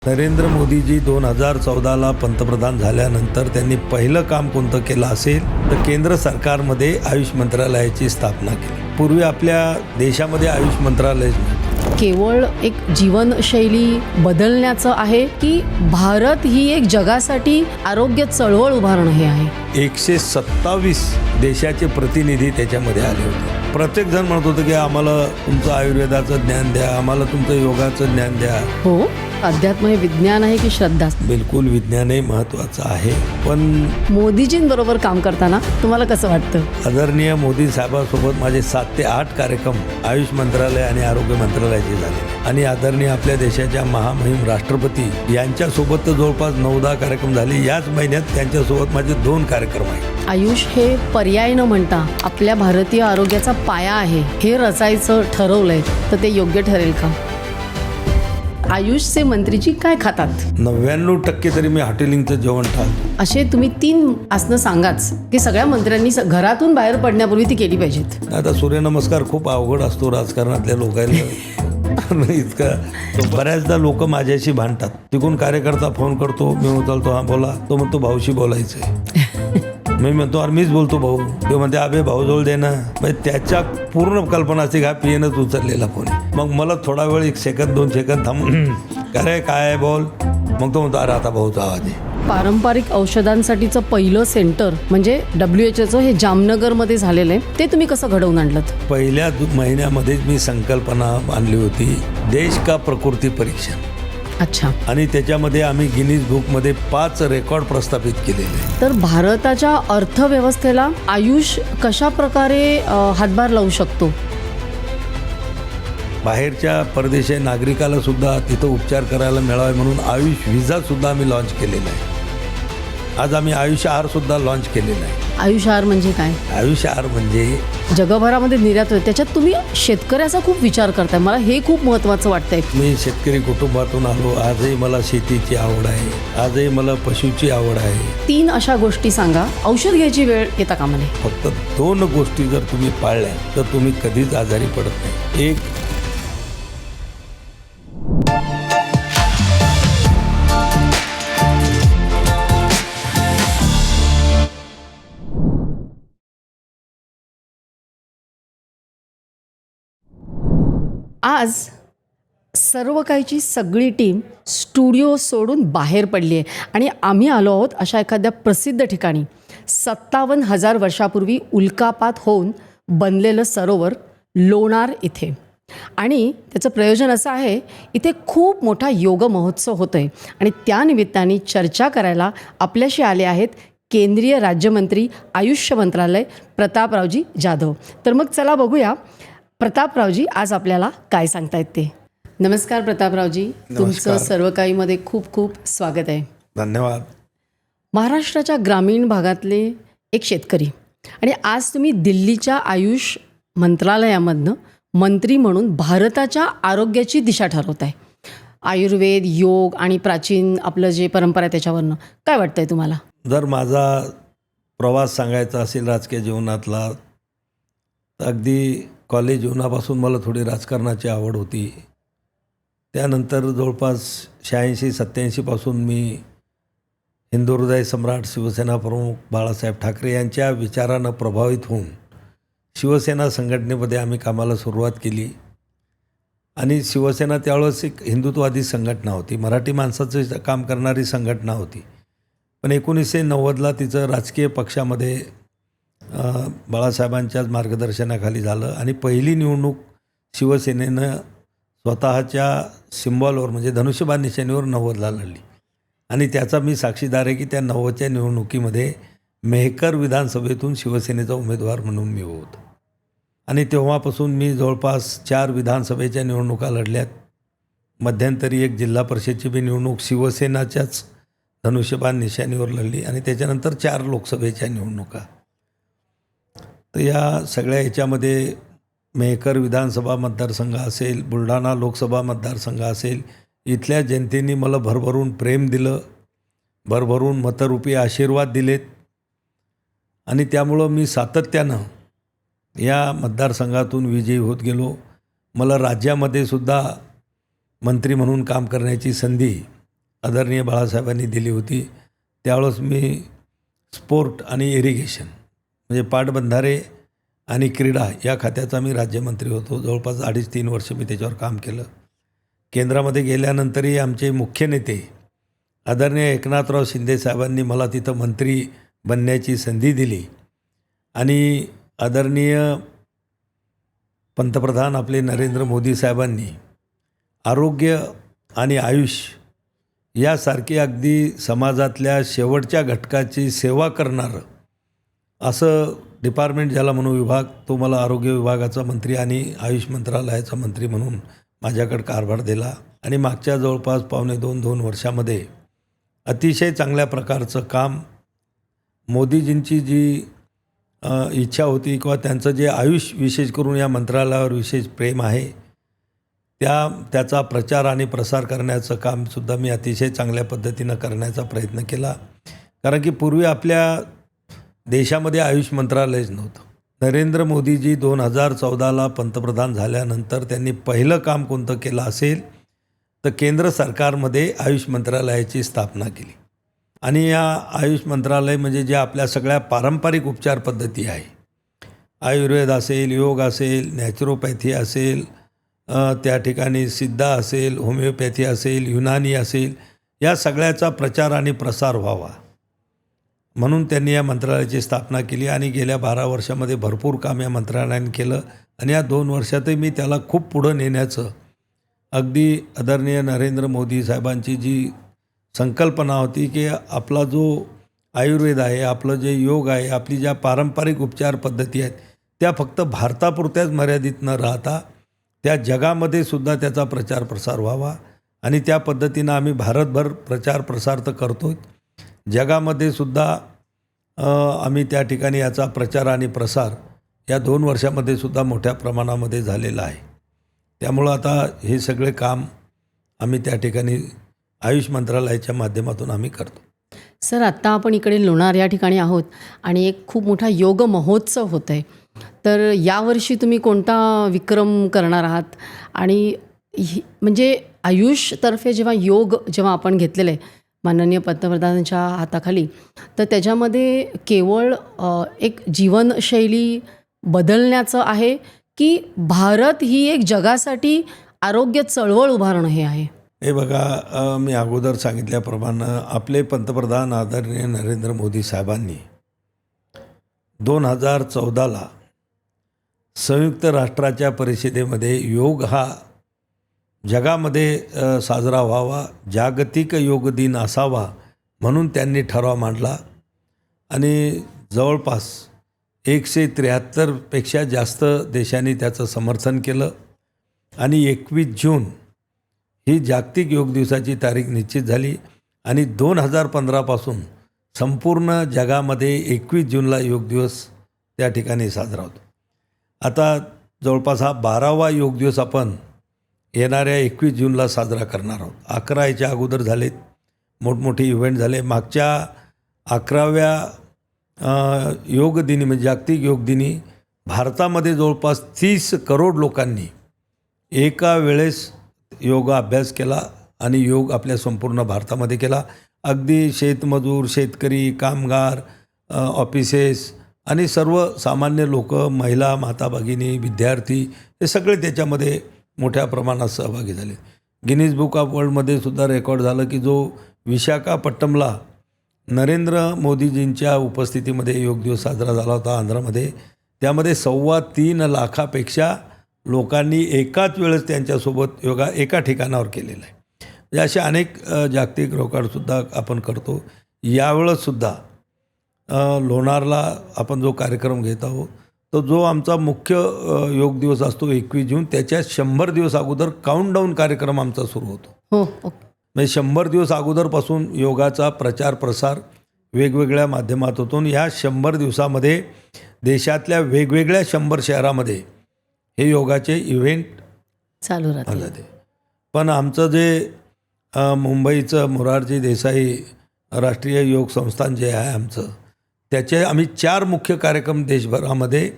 नरेंद्र मोदीजी 2014ला पंतप्रधान झाल्यानंतर त्यांनी पहिलं काम कोणतं केलं असेल तर केंद्र सरकारमध्ये आयुष मंत्रालयाची स्थापना केली. पूर्वी आपल्या देशामध्ये आयुष मंत्रालय केवळ एक जीवनशैली बदलण्याचं आहे की भारत ही एक जगासाठी आरोग्य चळवळ उभारणं हे आहे. 127 देशाचे प्रतिनिधी त्याच्यामध्ये आले होते. प्रत्येक जण म्हणत होतं की आम्हाला तुमचं आयुर्वेदाचं ज्ञान द्या, आम्हाला तुमचं योगाचं ज्ञान द्या. हो, अध्यात्म हे विज्ञान आहे की श्रद्धा? बिलकुल विज्ञानही महत्त्वाचं आहे. पण मोदीजींबरोबर काम करताना तुम्हाला कसं वाटतं? आदरणीय मोदी साहेबांसोबत माझे 7 ते 8 कार्यक्रम आयुष मंत्रालय आणि आरोग्य मंत्रालयाचे झाले आणि आदरणीय आपल्या देशाच्या महामहिम राष्ट्रपती यांच्यासोबत तर जवळपास 9-10 कार्यक्रम झाले. याच महिन्यात त्यांच्यासोबत माझे 2 कार्यक्रम आहेत. आयुष हे पर्याय न म्हणता आपल्या भारतीय आरोग्याचा पाया आहे हे रचायचं ठरवलंय तर ते योग्य ठरेल का? आयुषचे मंत्रीजी काय खातात? 99% तरी मी हॉटेलिंगचं जेवण टाळतो. असे तुम्ही 3 आसनं सांगाच की सगळ्या मंत्र्यांनी घरातून बाहेर पडण्यापूर्वी ती केली पाहिजेत. आता सूर्यनमस्कार खूप अवघड असतो राजकारणातल्या लोकांना. इतका बऱ्याचदा लोक माझ्याशी भांडतात. तिकडून कार्यकर्ता फोन करतो, मी उचलतो, हा बोला. तो म्हणतो भाऊशी बोलायचंय. मी म्हणतो अरे मीच बोलतो भाऊ. तो म्हणते अबे भाऊजवळ दे ना. त्याच्या पूर्ण कल्पना असते का पीएनच उचललेला कोणी. मग मला थोडा वेळ 1 सेकंद 2 सेकंद थांबून अरे काय आहे बोल. मग तो म्हणतो अरे आता भाऊचा आवाज आहे. पारंपरिक औषधांसाठीचं पहिलं सेंटर म्हणजे WHO हे जामनगरमध्ये झालेलं आहे. ते तुम्ही कसं घडवून आणलं? पहिल्या महिन्यामध्येच मी संकल्पना आणली होती, देश का प्रकृती परीक्षण. अच्छा. आणि त्याच्यामध्ये आम्ही गिनीज बुकमध्ये 5 रेकॉर्ड प्रस्थापित केलेले. तर भारताच्या अर्थव्यवस्थेला आयुष कशा प्रकारे हातभार लावू शकतो? बाहेरच्या परदेशी नागरिकाला सुद्धा तिथं उपचार करायला मिळावे म्हणून आयुष व्हिसा सुद्धा आम्ही लॉन्च केलेला आहे. आज आम्ही आयुष आहार सुद्धा लॉन्च केलेला आहे. आयुष आहार म्हणजे काय? आयुष आहार म्हणजे जगभरामध्ये निर्यात होते, त्याच्यात तुम्ही शेतकऱ्याचा खूप विचार करताय. मला हे खूप महत्त्वाचं वाटतंय. मी शेतकरी कुटुंबातून आलो. आजही मला शेतीची आवड आहे, आजही मला पशुची आवड आहे. 3 अशा गोष्टी सांगा, औषध घ्यायची वेळ येता कामा नये. फक्त 2 गोष्टी जर तुम्ही पाळल्या तर तुम्ही कधीच आजारी पडत नाही. एक, आज सर्व काहीची सगळी टीम स्टुडिओ सोडून बाहेर पडली आहे आणि आम्ही आलो आहोत अशा एखाद्या प्रसिद्ध ठिकाणी. 57,000 वर्षापूर्वी उल्कापात होऊन बनलेलं सरोवर लोणार इथे. आणि त्याचं प्रयोजन असं आहे, इथे खूप मोठा योग महोत्सव होतो आहे आणि त्यानिमित्ताने चर्चा करायला आपल्याशी आले आहेत केंद्रीय राज्यमंत्री आयुष मंत्रालय प्रतापरावजी जाधव. तर मग चला बघूया प्रतापरावजी आज आपल्याला काय सांगतायत ते. नमस्कार प्रतापरावजी. तुमचं सर्व काहीमध्ये खूप खूप स्वागत आहे. धन्यवाद. महाराष्ट्राच्या ग्रामीण भागातले एक शेतकरी आणि आज तुम्ही दिल्लीच्या आयुष मंत्रालयामधनं मंत्री म्हणून भारताच्या आरोग्याची दिशा ठरवत आहे. आयुर्वेद, योग आणि प्राचीन आपलं जे परंपरा आहे त्याच्यावरनं काय वाटतंय तुम्हाला? जर माझा प्रवास सांगायचा असेल राजकीय जीवनातला तर अगदी कॉलेज जीवनापासून मला थोडी राजकारणाची आवड होती. त्यानंतर जवळपास 86-87 पासून मी हिंदू हृदय सम्राट शिवसेना प्रमुख बाळासाहेब ठाकरे यांच्या विचारानं प्रभावित होऊन शिवसेना संघटनेमध्ये आम्ही कामाला सुरुवात केली. आणि शिवसेना त्यावेळेस एक हिंदुत्ववादी संघटना होती, मराठी माणसाचं काम करणारी संघटना होती. पण 1990ला तिचं राजकीय पक्षामध्ये बाळासाहेबांच्याच मार्गदर्शनाखाली झालं आणि पहिली निवडणूक शिवसेनेनं स्वतःच्या सिम्बॉलवर म्हणजे धनुष्यबाण निशाणीवर 90ला लढली. आणि त्याचा मी साक्षीदार आहे की त्या 90च्या निवडणुकीमध्ये मेहकर विधानसभेतून शिवसेनेचा उमेदवार म्हणून मी होतो. आणि तेव्हापासून मी जवळपास 4 विधानसभेच्या निवडणुका लढल्यात. मध्यंतरी एक जिल्हा परिषदेची बी निवडणूक शिवसेनाच्याच धनुष्यबाण निशाणीवर लढली आणि त्याच्यानंतर 4 लोकसभेच्या निवडणुका. तर या सगळ्या याच्यामध्ये मेहकर विधानसभा मतदारसंघ असेल, बुलढाणा लोकसभा मतदारसंघ असेल, इथल्या जनतेने मला भरभरून प्रेम दिलं, भरभरून मतरूपी आशीर्वाद दिलेत. आणि त्यामुळं मी सातत्यानं या मतदारसंघातून विजयी होत गेलो. मला राज्यामध्ये सुद्धा मंत्री म्हणून काम करण्याची संधी आदरणीय बाळासाहेबांनी दिली होती. त्यावेळेस मी स्पोर्ट आणि इरिगेशन म्हणजे पाटबंधारे आणि क्रीडा या खात्याचा मी राज्यमंत्री होतो. जवळपास 2.5-3 वर्ष मी त्याच्यावर काम केलं. केंद्रामध्ये गेल्यानंतरही आमचे मुख्य नेते आदरणीय एकनाथराव शिंदे साहेबांनी मला तिथं मंत्री बनण्याची संधी दिली आणि आदरणीय पंतप्रधान आपले नरेंद्र मोदी साहेबांनी आरोग्य आणि आयुष यासारखी अगदी समाजातल्या शेवटच्या घटकाची सेवा करणारं असं डिपार्टमेंट ज्याला म्हणून विभाग, तो मला आरोग्य विभागाचा मंत्री आणि आयुष मंत्रालयाचा मंत्री म्हणून माझ्याकडे कारभार दिला आणि मागच्या जवळपास 2.5 वर्षामध्ये अतिशय चांगल्या प्रकारचं काम मोदीजींची जी इच्छा होती किंवा त्यांचं जे आयुष विशेष करून या मंत्रालयावर विशेष प्रेम आहे त्याचा प्रचार आणि प्रसार करण्याचं कामसुद्धा मी अतिशय चांगल्या पद्धतीनं करण्याचा प्रयत्न केला. कारण की पूर्वी आपल्या देशामध्ये आयुष मंत्रालयच नव्हतं. नरेंद्र मोदीजी 2014ला पंतप्रधान झाल्यानंतर त्यांनी पहिलं काम कोणतं केलं असेल तर केंद्र सरकारमध्ये आयुष मंत्रालयाची स्थापना केली आणि या आयुष मंत्रालय म्हणजे जे आपल्या सगळ्या पारंपरिक उपचार पद्धती आहे, आयुर्वेद असेल, योग असेल, नॅचरोपॅथी असेल, त्या ठिकाणी सिद्धा असेल, होमिओपॅथी असेल, युनानी असेल, या सगळ्याचा प्रचार आणि प्रसार व्हावा म्हणून त्यांनी या मंत्रालयाची स्थापना केली आणि गेल्या 12 वर्षामध्ये भरपूर काम या मंत्रालयाने केलं आणि या 2 वर्षातही मी त्याला खूप पुढं नेण्याचं अगदी आदरणीय नरेंद्र मोदी साहेबांची जी संकल्पना होती की आपला जो आयुर्वेद आहे, आपलं जे योग आहे, आपली ज्या पारंपरिक उपचार पद्धती आहेत त्या फक्त भारतापुरत्याच मर्यादित न राहता त्या जगामध्ये सुद्धा त्याचा प्रचार प्रसार व्हावा आणि त्या पद्धतीनं आम्ही भारतभर प्रचार प्रसार तर करतो, जगामध्ये सुद्धा आम्ही त्या ठिकाणी याचा प्रचार आणि प्रसार या 2 वर्षामध्ये सुद्धा मोठ्या प्रमाणामध्ये झालेला आहे. त्यामुळं आता हे सगळे काम आम्ही त्या ठिकाणी आयुष मंत्रालयाच्या माध्यमातून आम्ही करतो. सर, आत्ता आपण इकडे लोणार या ठिकाणी आहोत आणि एक खूप मोठा योग महोत्सव होत आहे. तर यावर्षी तुम्ही कोणता विक्रम करणार आहात आणि म्हणजे आयुषतर्फे जेव्हा आपण घेतलेलं आहे माननीय पंतप्रधानांच्या हाताखाली, तर त्याच्यामध्ये केवळ एक जीवनशैली बदलण्याचं आहे की भारत ही एक जगासाठी आरोग्य चळवळ उभारणं हे आहे? हे बघा, मी अगोदर सांगितल्याप्रमाणे आपले पंतप्रधान आदरणीय नरेंद्र मोदी साहेबांनी 2014ला संयुक्त राष्ट्राच्या परिषदेमध्ये योग हा जगामध्ये साजरा व्हावा, जागतिक योग दिन असावा म्हणून त्यांनी ठराव मांडला आणि जवळपास 173पेक्षा जास्त देशांनी त्याचं समर्थन केलं आणि 21 जून ही जागतिक योग दिवसाची तारीख निश्चित झाली आणि 2015पासून संपूर्ण जगामध्ये 21 जूनला योग दिवस त्या ठिकाणी साजरा होतो. आता जवळपास हा 12वा योग दिवस आपण येणाऱ्या 21 जूनला साजरा करणार आहोत. 11 याच्या अगोदर झालेत, मोठमोठे इव्हेंट झाले. मागच्या 11व्या योग दिनी म्हणजे जागतिक योग दिनी भारतामध्ये जवळपास 30 करोड लोकांनी एका वेळेस योगा अभ्यास केला आणि योग आपल्या संपूर्ण भारतामध्ये केला. अगदी शेतमजूर, शेतकरी, कामगार, ऑफिसेस आणि सर्वसामान्य लोक, महिला, माता भगिनी, विद्यार्थी हे सगळे त्याच्यामध्ये मोठ्या प्रमाणात सहभागी झाले. गिनीज बुक ऑफ वर्ल्डमध्ये सुद्धा रेकॉर्ड झालं की जो विशाखापट्टणमला नरेंद्र मोदीजींच्या उपस्थितीमध्ये योग दिवस साजरा झाला होता आंध्रामध्ये, त्यामध्ये 3.25 लाखापेक्षा लोकांनी एकाच वेळेस त्यांच्यासोबत योगा एका ठिकाणावर केलेला आहे. म्हणजे असे अनेक जागतिक रेकॉर्डसुद्धा आपण करतो. यावेळेससुद्धा लोणारला आपण जो कार्यक्रम घेत आहोत तो जो आमचा मुख्य योग दिवस असतो 21 जून, त्याच्या 100 दिवस अगोदर काउंटडाऊन कार्यक्रम आमचा सुरू होतो. हो, म्हणजे 100 दिवस अगोदरपासून योगाचा प्रचार प्रसार वेगवेगळ्या माध्यमात होतो आणि ह्या 100 दिवसामध्ये देशातल्या वेगवेगळ्या 100 शहरामध्ये हे योगाचे इव्हेंट चालू राहते. पण आमचं जे मुंबईचं मोरारजी देसाई राष्ट्रीय योग संस्थान जे आहे आमचं, त्याचे आम्ही 4 मुख्य कार्यक्रम देशभरामध्ये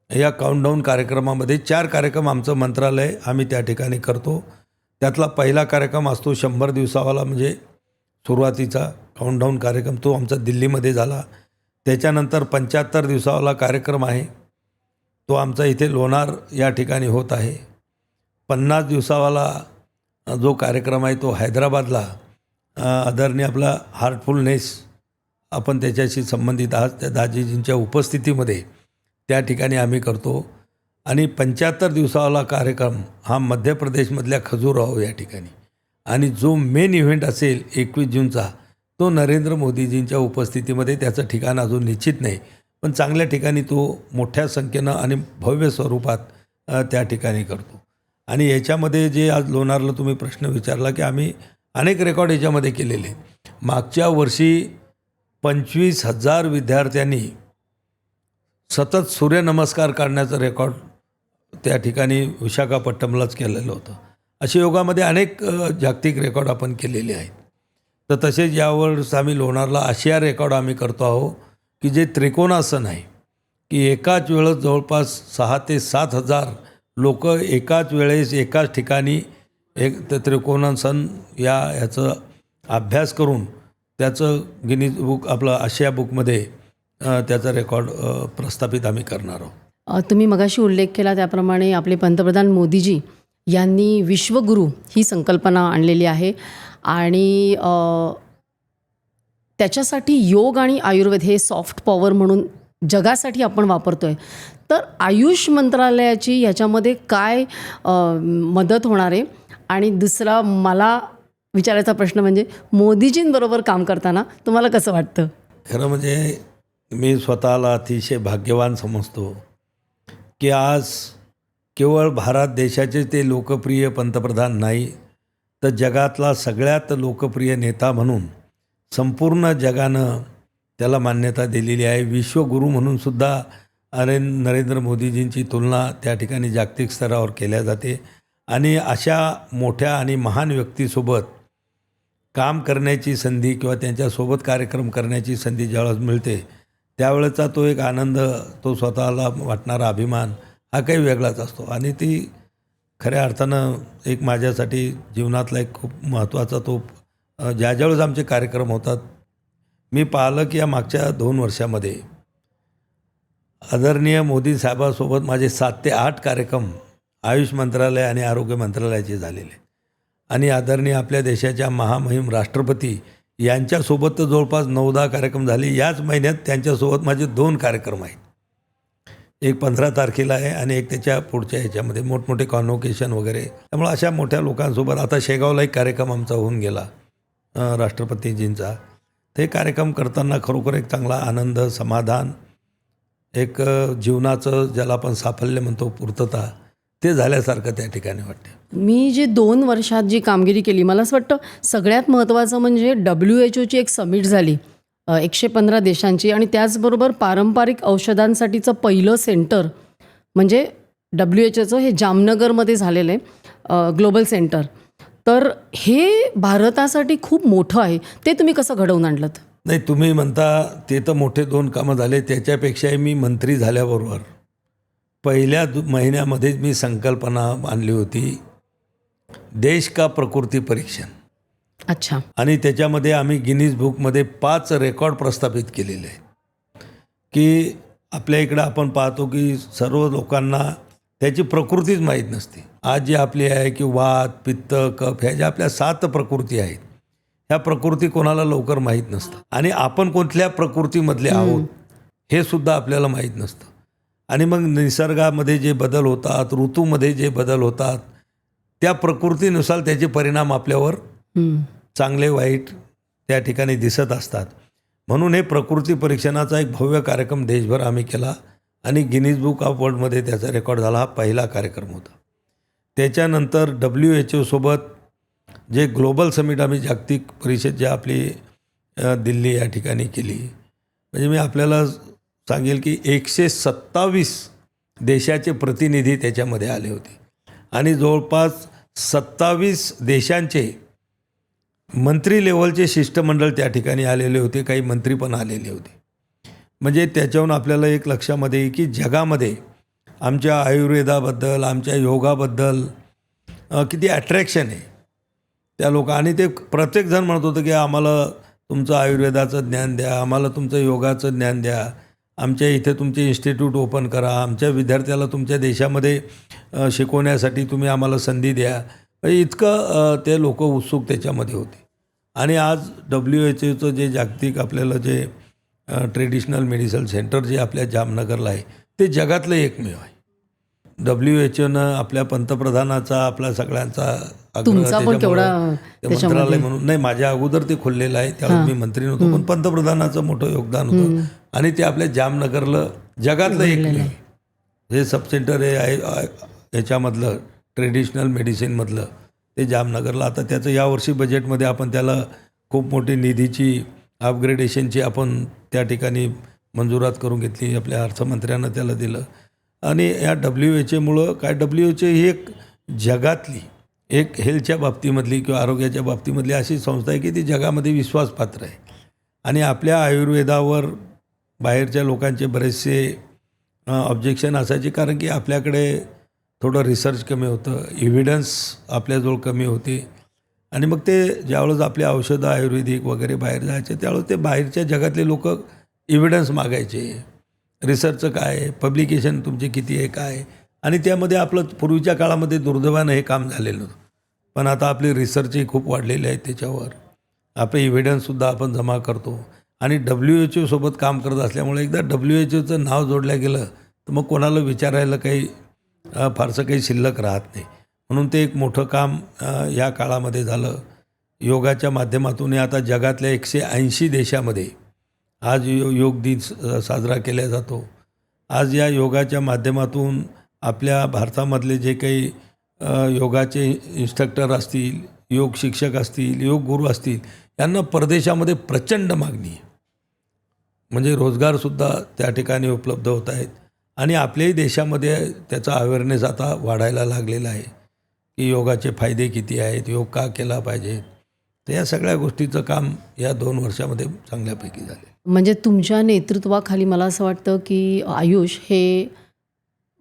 या काउंटडाऊन कार्यक्रमामध्ये 4 कार्यक्रम आमचं मंत्रालय आम्ही त्या ठिकाणी करतो. त्यातला पहिला कार्यक्रम असतो 100 दिवसावाला म्हणजे सुरुवातीचा काउंटडाऊन कार्यक्रम तो आमचा दिल्लीमध्ये झाला. त्याच्यानंतर 75 दिवसावाला कार्यक्रम आहे तो आमचा इथे लोणार या ठिकाणी होत आहे. 50 दिवसावाला जो कार्यक्रम आहे तो हैदराबादला आदरणीय आपला हार्टफुलनेस आपण त्याच्याशी संबंधित आहात त्या दाजीजींच्या उपस्थितीमध्ये त्या ठिकाणी आम्ही करतो. आणि 75 दिवसावाला कार्यक्रम हा मध्य प्रदेशमधल्या खजुराहो या ठिकाणी. आणि जो मेन इव्हेंट असेल 21 जूनचा तो नरेंद्र मोदीजींच्या उपस्थितीमध्ये. त्याचं ठिकाण अजून निश्चित नाही, पण चांगल्या ठिकाणी तो मोठ्या संख्येनं आणि भव्य स्वरूपात त्या ठिकाणी करतो. आणि याच्यामध्ये जे आज लोणारला तुम्ही प्रश्न विचारला की आम्ही अनेक रेकॉर्ड याच्यामध्ये केलेले. मागच्या वर्षी 25,000 विद्यार्थ्यांनी सतत सूर्यनमस्कार काढण्याचं रेकॉर्ड त्या ठिकाणी विशाखापट्टणमलाच केलेलं होतं. अशा योगामध्ये अनेक जागतिक रेकॉर्ड आपण केलेले आहेत. तर तसेच यावेळेस आम्ही लोणारला आशिया रेकॉर्ड आम्ही करतो आहोत की जे त्रिकोणासन आहे की एकाच वेळेस जवळपास 6,000 ते 7,000 लोक एकाच वेळेस एकाच ठिकाणी एक त्रिकोणासन याचं अभ्यास करून त्याचं गिनीज बुक आपलं आशिया बुकमध्ये त्याचा रेकॉर्ड प्रस्थापित आम्ही करणार आहोत. तुम्ही मगाशी उल्लेख केला त्याप्रमाणे आपले पंतप्रधान मोदीजी यांनी विश्वगुरू ही संकल्पना आणलेली आहे आणि त्याच्यासाठी योग आणि आयुर्वेद हे सॉफ्ट पॉवर म्हणून जगासाठी आपण वापरतो आहे. तर आयुष मंत्रालयाची याच्यामध्ये काय मदत होणार आहे? आणि दुसरा मला विचारायचा प्रश्न म्हणजे मोदीजींबरोबर काम करताना तुम्हाला कसं वाटतं? खरं म्हणजे मी स्वतःला अतिशय भाग्यवान समजतो की आज केवळ भारत देशाचे ते लोकप्रिय पंतप्रधान नाही तर जगातला सगळ्यात लोकप्रिय नेता म्हणून संपूर्ण जगानं त्याला मान्यता दिलेली आहे. विश्वगुरू म्हणूनसुद्धा नरेंद्र मोदीजींची तुलना त्या ठिकाणी जागतिक स्तरावर केल्या जाते. आणि अशा मोठ्या आणि महान व्यक्तीसोबत काम करण्याची संधी किंवा त्यांच्यासोबत कार्यक्रम करण्याची संधी ज्यावेळेस मिळते त्यावेळेचा तो एक आनंद, तो स्वतःला वाटणारा अभिमान हा काही वेगळाच असतो. आणि ती खऱ्या अर्थानं एक माझ्यासाठी जीवनातला एक खूप महत्त्वाचा तो ज्यावेळेस आमचे कार्यक्रम होतात मी पाहिलं की या मागच्या 2 वर्षामध्ये आदरणीय मोदी साहेबांसोबत माझे 7 ते 8 कार्यक्रम आयुष मंत्रालय आणि आरोग्य मंत्रालयाचे झालेले. आणि आदरणीय आपल्या देशाच्या महामहिम राष्ट्रपती यांच्यासोबत तर जवळपास 9-10 कार्यक्रम झाले. याच महिन्यात त्यांच्यासोबत माझे 2 कार्यक्रम आहेत. एक 15 तारखेला आहे आणि एक त्याच्या पुढच्या ह्याच्यामध्ये मोठमोठे कॉन्व्होकेशन वगैरे. त्यामुळे अशा मोठ्या लोकांसोबत आता शेगावला एक कार्यक्रम आमचा होऊन गेला राष्ट्रपतीजींचा. ते कार्यक्रम करताना खरोखर एक चांगला आनंद, समाधान, एक जीवनाचं ज्याला आपण साफल्य म्हणतो पूर्तता ते झाल्यासारखं त्या ठिकाणी वाटते. मी जे 2 वर्षात जी कामगिरी केली मला असं वाटतं सगळ्यात महत्त्वाचं म्हणजे WHO एक समिट झाली 115 देशांची आणि त्याचबरोबर पारंपरिक औषधांसाठीचं पहिलं सेंटर म्हणजे WHOचं हे जामनगरमध्ये झालेलं आहे ग्लोबल सेंटर. तर हे भारतासाठी खूप मोठं आहे. ते तुम्ही कसं घडवून आणलं? नाही, तुम्ही म्हणता ते तर मोठे 2 कामं झाले. त्याच्यापेक्षाही मी मंत्री झाल्याबरोबर पहिल्या महिन्यामध्येच मी संकल्पना आणली होती देश का प्रकृती परीक्षण. अच्छा. आणि त्याच्यामध्ये आम्ही गिनीज बुकमध्ये 5 रेकॉर्ड प्रस्थापित केलेले आहेत की आपल्या इकडं आपण पाहतो की सर्व लोकांना त्याची प्रकृतीच माहीत नसते. आज जी आपली आहे की वात, पित्त, कफ ह्या ज्या आपल्या 7 प्रकृती आहेत ह्या प्रकृती कोणाला लवकर माहीत नसतं. आणि आपण कुठल्या प्रकृतीमधले आहोत हे सुद्धा आपल्याला माहीत नसतं. आणि मग निसर्गामध्ये जे बदल होतात, ऋतूमध्ये जे बदल होतात त्या प्रकृतीनुसार त्याचे परिणाम आपल्यावर चांगले वाईट त्या ठिकाणी दिसत असतात. म्हणून हे प्रकृती परीक्षणाचा एक भव्य कार्यक्रम देशभर आम्ही केला आणि गिनीज बुक ऑफ वर्ल्डमध्ये त्याचा रेकॉर्ड झाला. हा पहिला कार्यक्रम होता. त्याच्यानंतर WHO सोबत जे ग्लोबल समिट आम्ही जागतिक परिषद जी आपली दिल्ली या ठिकाणी केली. म्हणजे मी आपल्याला सांगेल की 127 देशाचे प्रतिनिधी त्याच्यामध्ये आले होते आणि जवळपास 27 देशांचे मंत्री लेवलचे शिष्टमंडळ त्या ठिकाणी आलेले होते. काही मंत्री पण आलेले होते. म्हणजे त्याच्यावरून आपल्याला एक लक्षामध्ये येईल की जगामध्ये आमच्या आयुर्वेदाबद्दल, आमच्या योगाबद्दल किती अट्रॅक्शन आहे. त्या लोक आणि ते प्रत्येकजण म्हणत होतं की आम्हाला तुमचं आयुर्वेदाचं ज्ञान द्या, आम्हाला तुमचं योगाचं ज्ञान द्या, आमच्या इथे तुमचे इन्स्टिट्यूट ओपन करा, आमच्या विद्यार्थ्याला तुमच्या देशामध्ये शिकवण्यासाठी तुम्ही आम्हाला संधी द्या. म्हणजे इतकं ते लोक उत्सुक त्याच्यामध्ये होते. आणि आज WHO जे जागतिक आपल्याला जे ट्रेडिशनल मेडिसिन सेंटर जे आपल्या जामनगरला आहे ते जगातलं एकमेव आहे. WHOनं आपल्या पंतप्रधानाचा आपला सगळ्यांचा आग्रह तुमचा पण त्याच्यामुळं केवढा ते मंत्रालय म्हणून नाही माझ्या अगोदर ते खोललेलं आहे त्यावेळेस मी मंत्री नव्हतो पण पंतप्रधानाचं मोठं योगदान होतं आणि ते आपल्या जामनगरला जगातलं एकमेव जे सबसेंटर आहे याच्यामधलं ट्रेडिशनल मेडिसिनमधलं ते जामनगरला. आता त्याचं यावर्षी बजेटमध्ये आपण त्याला खूप मोठी निधीची अपग्रेडेशनची आपण त्या ठिकाणी मंजुरात करून घेतली. आपल्या अर्थमंत्र्यांना त्याला दिलं. आणि या WHO काय WHO ही एक जगातली एक हेल्थच्या बाबतीमधली किंवा आरोग्याच्या बाबतीमधली अशी संस्था आहे की ती जगामध्ये विश्वासपात्र आहे. आणि आपल्या आयुर्वेदावर बाहेरच्या लोकांचे बरेचसे ऑब्जेक्शन असायचे कारण की आपल्याकडे थोडं रिसर्च कमी होतं, एव्हिडन्स आपल्याजवळ कमी होते. आणि मग ते ज्यावेळेस आपले औषधं आयुर्वेदिक वगैरे बाहेर जायचे त्यावेळेस ते बाहेरच्या जगातले लोक एव्हिडन्स मागायचे, रिसर्चचं काय आहे, पब्लिकेशन तुमचे किती आहे काय आहे. आणि त्यामध्ये आपलं पूर्वीच्या काळामध्ये दुर्दैवानं हे काम झालेलं नव्हतं. पण आता आपले रिसर्चही खूप वाढलेले आहेत त्याच्यावर. आपले एव्हिडन्ससुद्धा आपण जमा करतो. आणि WHO सोबत काम करत असल्यामुळे एकदा WHOचं नाव जोडलं गेलं तर मग कोणाला विचारायला काही फारसं काही शिल्लक राहत नाही. म्हणून ते एक मोठं काम या काळामध्ये झालं. योगाच्या माध्यमातून आता जगातल्या 180 देशामध्ये आज योग दिन साजरा केला जातो. आज या योगाच्या माध्यमातून आपल्या भारतामधले जे काही योगाचे इन्स्ट्रक्टर असतील, योग शिक्षक असतील, योग गुरु असतील यांना परदेशामध्ये प्रचंड मागणी आहे. म्हणजे रोजगारसुद्धा त्या ठिकाणी उपलब्ध होत आहेत. आणि आपल्याही देशामध्ये त्याचा अवेअरनेस आता वाढायला लागलेला आहे की योगाचे फायदे किती आहेत, योग का केला पाहिजे. तर या सगळ्या गोष्टीचं काम या 2 वर्षामध्ये चांगल्यापैकी झाले. म्हणजे तुमच्या नेतृत्वाखाली मला असं वाटतं की आयुष हे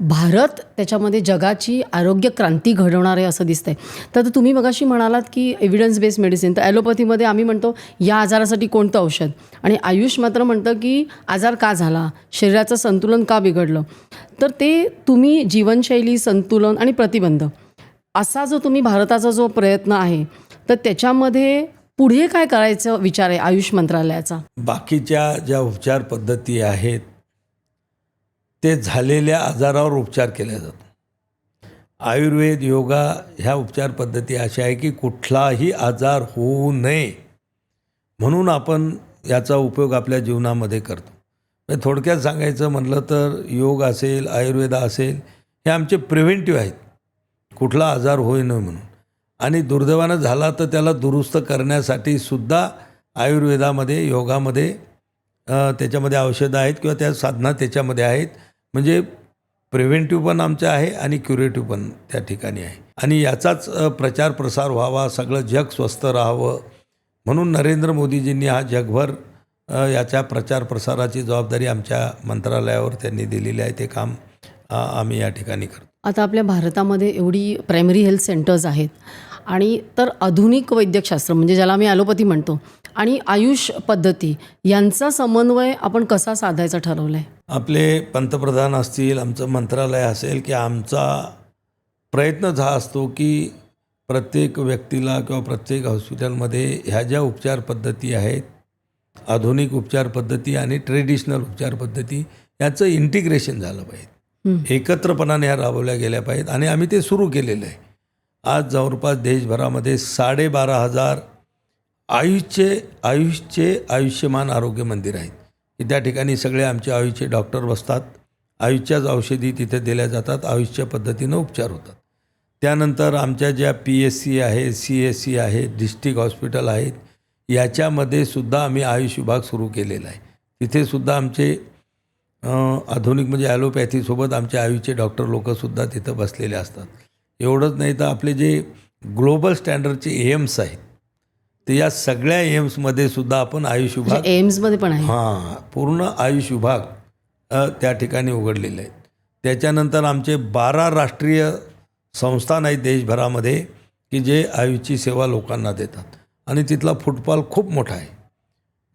भारत त्याच्यामध्ये जगाची आरोग्य क्रांती घडवणार आहे असं दिसतंय. तर तुम्ही मगाशी म्हणालात की एव्हिडन्स बेस्ड मेडिसिन, तर ॲलोपॅथीमध्ये आम्ही म्हणतो या आजारासाठी कोणतं औषध, आणि आयुष मात्र म्हणतं की आजार का झाला, शरीराचं संतुलन का बिघडलं. तर ते तुम्ही जीवनशैली, संतुलन आणि प्रतिबंध असा जो तुम्ही भारताचा जो प्रयत्न आहे तर त्याच्यामध्ये पुढे काय करायचं विचार आहे आयुष मंत्रालयाचा. बाकीच्या ज्या उपचार पद्धती आहेत ते झालेल्या आजारावर उपचार केले जातात. आयुर्वेद, योगा ह्या उपचार पद्धती अशा आहे की कुठलाही आजार होऊ नये म्हणून आपण याचा उपयोग आपल्या जीवनामध्ये करतो. म्हणजे थोडक्यात सांगायचं म्हटलं तर योग असेल, आयुर्वेद असेल हे आमचे प्रिव्हेंटिव्ह आहेत, कुठला आजार होऊ नये म्हणून. आणि दुर्दैवानं झाला तर त्याला दुरुस्त करण्यासाठी सुद्धा आयुर्वेदामध्ये, योगामध्ये त्याच्यामध्ये औषधं आहेत किंवा त्या साधना त्याच्यामध्ये आहेत. म्हणजे प्रिव्हेंटिव्ह पण आमचं आहे आणि क्युरेटिव्ह पण त्या ठिकाणी आहे. आणि याचाच प्रचार प्रसार व्हावा, सगळं जग स्वस्थ राहावं म्हणून नरेंद्र मोदीजींनी हा जगभर याच्या प्रचार प्रसाराची जबाबदारी आमच्या मंत्रालयावर त्यांनी दिलेली आहे. ते काम आम्ही या ठिकाणी करतो. आता आपल्या भारतामध्ये एवढी प्रायमरी हेल्थ सेंटर्स आहेत आणि तर आधुनिक वैद्यकशास्त्र म्हणजे ज्याला आम्ही ॲलोपॅथी म्हणतो आणि आयुष पद्धती यांचा समन्वय आपण कसा साधायचा ठरवलं आहे. आपले पंतप्रधान असतील, आमचं मंत्रालय असेल की आमचा प्रयत्न हा असतो की प्रत्येक व्यक्तीला किंवा प्रत्येक हॉस्पिटलमध्ये ह्या ज्या उपचार पद्धती आहेत, आधुनिक उपचार पद्धती आणि ट्रेडिशनल उपचार पद्धती याचं इंटिग्रेशन झालं पाहिजे. एकत्रपणाने ह्या राबवल्या गेल्या पाहिजेत आणि आम्ही ते सुरू केलेलं आहे. आज जवळपास देशभरामध्ये 12,500 आयुषचे आयुष्यमान आरोग्य मंदिर आहेत की त्या ठिकाणी सगळे आमचे आयुषचे डॉक्टर बसतात. आयुषच्याच औषधी तिथे दिल्या जातात, आयुषच्या पद्धतीनं उपचार होतात. त्यानंतर आमच्या ज्या PSC आहेत, CSC आहेत, डिस्ट्रिक्ट हॉस्पिटल आहेत याच्यामध्ये सुद्धा आम्ही आयुष विभाग सुरू केलेला आहे. तिथेसुद्धा आमचे आधुनिक म्हणजे ॲलोपॅथीसोबत आमचे आयुषचे डॉक्टर लोकंसुद्धा तिथं बसलेले असतात. एवढंच नाही तर आपले जे ग्लोबल स्टँडर्डचे एम्स आहेत तर या सगळ्या एम्समध्ये सुद्धा आपण आयुष विभाग, एम्समध्ये पण आहे पूर्ण आयुष विभाग त्या ठिकाणी उघडलेले आहेत. त्याच्यानंतर आमचे 12 राष्ट्रीय संस्थान आहेत देशभरामध्ये की जे आयुषची सेवा लोकांना देतात आणि तिथला फुटफॉल खूप मोठा आहे.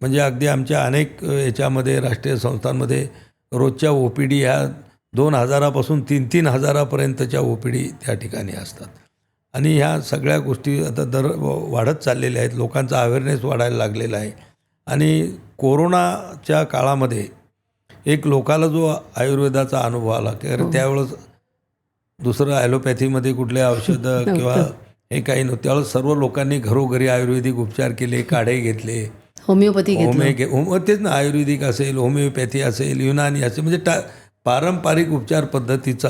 म्हणजे अगदी आमच्या अनेक याच्यामध्ये राष्ट्रीय संस्थांमध्ये रोजच्या OPD ह्या 2,000पासून 3-3 हजारापर्यंतच्या OPD त्या ठिकाणी असतात. आणि ह्या सगळ्या गोष्टी आता वाढत चाललेल्या आहेत. लोकांचा अवेअरनेस वाढायला लागलेला आहे. आणि कोरोनाच्या काळामध्ये एक लोकाला जो आयुर्वेदाचा अनुभव आला की त्यावेळेस दुसरं ॲलोपॅथीमध्ये कुठले औषधं किंवा हे काही नव्हतं. त्यावेळेस सर्व लोकांनी घरोघरी आयुर्वेदिक उपचार केले, काढे घेतले, होमिओपॅथी तेच ना, आयुर्वेदिक असेल, होमिओपॅथी असेल, युनानी असेल, म्हणजे पारंपरिक उपचार पद्धतीचा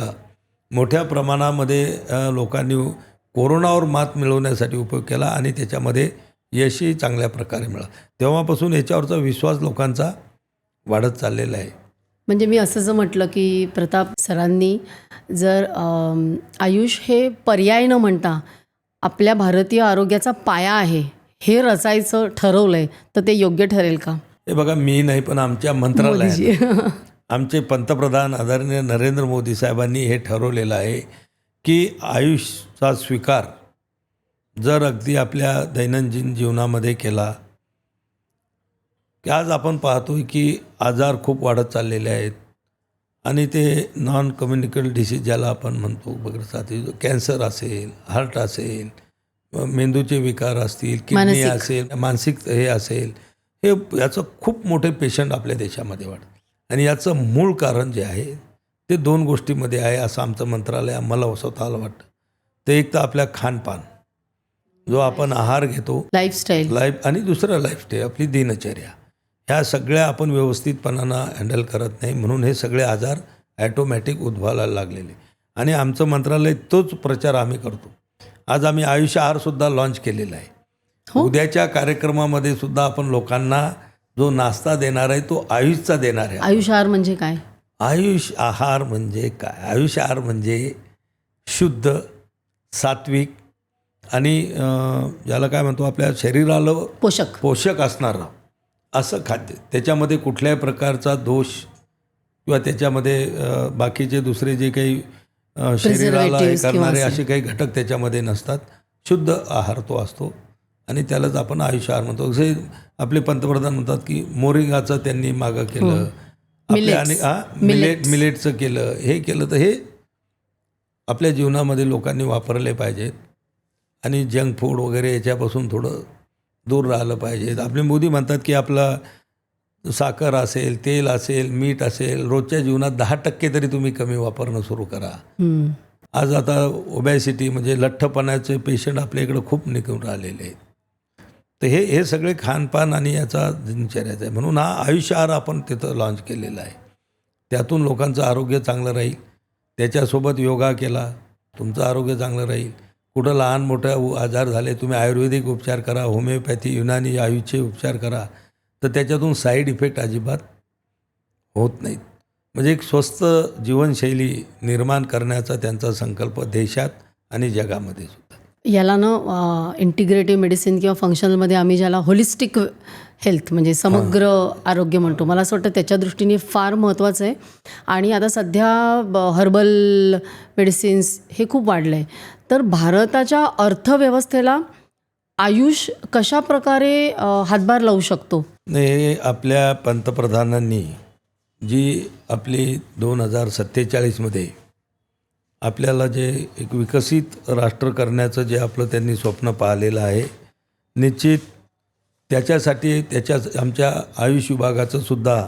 मोठ्या प्रमाणामध्ये लोकांनी कोरोनावर मात मिळवण्यासाठी उपयोग केला आणि त्याच्यामध्ये यशही चांगल्या प्रकारे मिळालं. तेव्हापासून याच्यावरचा विश्वास लोकांचा वाढत चाललेला आहे. म्हणजे मी असं जर म्हटलं की प्रताप सरांनी जर आयुष हे पर्याय न म्हणता आपल्या भारतीय आरोग्याचा पाया आहे हे रचायचं ठरवलं आहे, तर ते योग्य ठरेल का? हे बघा, मी नाही पण आमच्या मंत्रालयात मोदीजी. आमचे पंतप्रधान आदरणीय नरेंद्र मोदी साहेबांनी हे ठरवलेलं आहे की आयुषचा स्वीकार जर अगदी आपल्या दैनंदिन जीवनामध्ये केला की आज आपण पाहतोय की आजार खूप वाढत चाललेले आहेत आणि ते नॉन कम्युनिकेबल डिसीज ज्याला आपण म्हणतो वगैरे, कॅन्सर असेल, हार्ट असेल, मेंदूचे विकार असतील, किडनी असेल, मानसिक हे असेल, हे याचं खूप मोठे पेशंट आपल्या देशामध्ये वाढतात. आणि याचं मूळ कारण जे आहे ते 2 गोष्टीमध्ये आहे असं आमचं मंत्रालय आम्हाला स्वतःला वाटतं. ते एक तर आपल्या खानपान, जो आपण आहार घेतो, लाईफस्टाईल, आणि दुसरं लाईफस्टाईल, आपली दिनचर्या, ह्या सगळ्या आपण व्यवस्थितपणानं हँडल करत नाही, म्हणून हे सगळे आजार ॲटोमॅटिक उद्भवायला लागलेले. आणि आमचं मंत्रालय तोच प्रचार आम्ही करतो. आज आम्ही आयुष आहारसुद्धा लॉन्च केलेला आहे. उद्याच्या कार्यक्रमामध्ये सुद्धा आपण लोकांना जो नाश्ता देणार आहे तो आयुषचा देणार आहे. आयुष आहार म्हणजे काय? आयुष आहार म्हणजे काय? आयुष आहार म्हणजे शुद्ध, सात्विक आणि ज्याला काय म्हणतो, आपल्या शरीराला पोषक असणारं असं खाद्य. त्याच्यामध्ये कुठल्याही प्रकारचा दोष किंवा त्याच्यामध्ये बाकीचे दुसरे जे काही शरीराला हे करणारे असे काही घटक त्याच्यामध्ये नसतात. शुद्ध आहार तो असतो आणि त्यालाच आपण आयुष आहार म्हणतो. जसे आपले पंतप्रधान म्हणतात की मोरिंगाचं त्यांनी मागं केलं, आपल्या आणि मिलेटचं केलं, हे केलं. तर हे आपल्या जीवनामध्ये लोकांनी वापरले पाहिजेत आणि जंक फूड वगैरे याच्यापासून थोडं दूर राहिलं पाहिजे. आपले मोदी म्हणतात की आपला साखर असेल, तेल असेल, मीठ असेल, रोजच्या जीवनात 10% तरी तुम्ही कमी वापरणं सुरू करा. आज आता ओबॅसिटी म्हणजे लठ्ठपणाचे पेशंट आपल्या इकडं खूप निघून राहिलेले आहेत. तर हे सगळे खानपान आणि याचा दिनचर्याचा आहे. म्हणून हा आयुष आहार आपण तिथं लॉन्च केलेला आहे. त्यातून लोकांचं आरोग्य चांगलं राहील. त्याच्यासोबत योगा केला, तुमचं आरोग्य चांगलं राहील. कुठं लहान मोठं आजार झाले, तुम्ही आयुर्वेदिक उपचार करा, होमिओपॅथी, युनानी, आयुषचे उपचार करा, तर त्याच्यातून साईड इफेक्ट अजिबात होत नाहीत. म्हणजे एक स्वस्थ जीवनशैली निर्माण करण्याचा त्यांचा संकल्प देशात आणि जगामध्ये सुद्धा. याला ना इंटिग्रेटिव्ह मेडिसिन किंवा फंक्शनलमध्ये आम्ही ज्याला होलिस्टिक हेल्थ म्हणजे समग्र आरोग्य म्हणतो, मला असं वाटतं त्याच्या दृष्टीने फार महत्त्वाचं आहे. आणि आता सध्या हर्बल मेडिसिन्स हे खूप वाढलं आहे. तर भारताच्या अर्थव्यवस्थेला आयुष कशा प्रकारे हातभार लावू शकतो? हे आपल्या पंतप्रधानांनी जी आपली 2047मध्ये आपल्याला जे एक विकसित राष्ट्र करण्याचं जे आपलं त्यांनी स्वप्न पाहिलेलं आहे, निश्चित त्याच्यासाठी आमच्या आयुष विभागाचं सुद्धा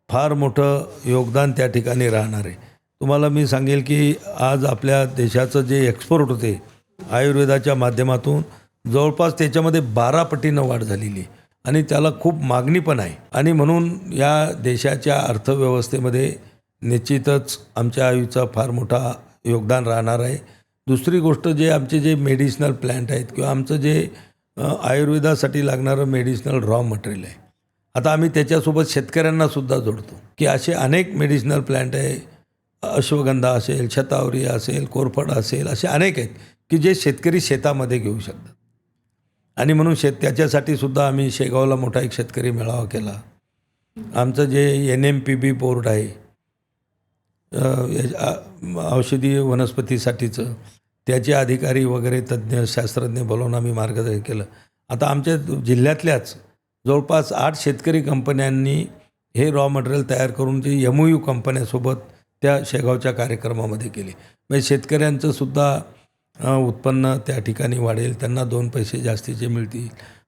फार मोठं योगदान त्या ठिकाणी राहणार आहे. तुम्हाला मी सांगेल की आज आपल्या देशाचं जे एक्सपोर्ट होते आयुर्वेदाच्या माध्यमातून, जवळपास त्याच्यामध्ये 12 पटीनं वाढ झालेली आहे आणि त्याला खूप मागणी पण आहे. आणि म्हणून या देशाच्या अर्थव्यवस्थेमध्ये निश्चितच आमच्या आयुषचा फार मोठा योगदान राहणार आहे. दुसरी गोष्ट, जे आमचे जे मेडिसिनल प्लॅन्ट आहेत किंवा आमचं जे आयुर्वेदासाठी लागणारं मेडिसिनल रॉ मटेरियल आहे, आता आम्ही त्याच्यासोबत शेतकऱ्यांनासुद्धा जोडतो की असे अनेक मेडिसिनल प्लॅन्ट आहे. अश्वगंधा असेल, शतावरी असेल, कोरफड असेल, असे अनेक आहेत की जे शेतकरी शेतामध्ये घेऊ शकतात. आणि म्हणून त्याच्यासाठी सुद्धा आम्ही शेगावला मोठा एक शेतकरी मेळावा केला. आमचं जे NMPB बोर्ड आहे औषधी वनस्पतीसाठीचं, त्याचे अधिकारी वगैरे तज्ज्ञ शास्त्रज्ञ बोलावून आम्ही मार्गदर्शन केलं. आता आमच्या जिल्ह्यातल्याच जवळपास 8 शेतकरी कंपन्यांनी हे रॉ मटेरियल तयार करून ते MOU कंपन्यासोबत त्या शेगावच्या कार्यक्रमामध्ये केले. म्हणजे शेतकऱ्यांचं सुद्धा उत्पन्न त्या ठिकाणी वाढेल, त्यांना 2 पैसे जास्तीचे मिळतील.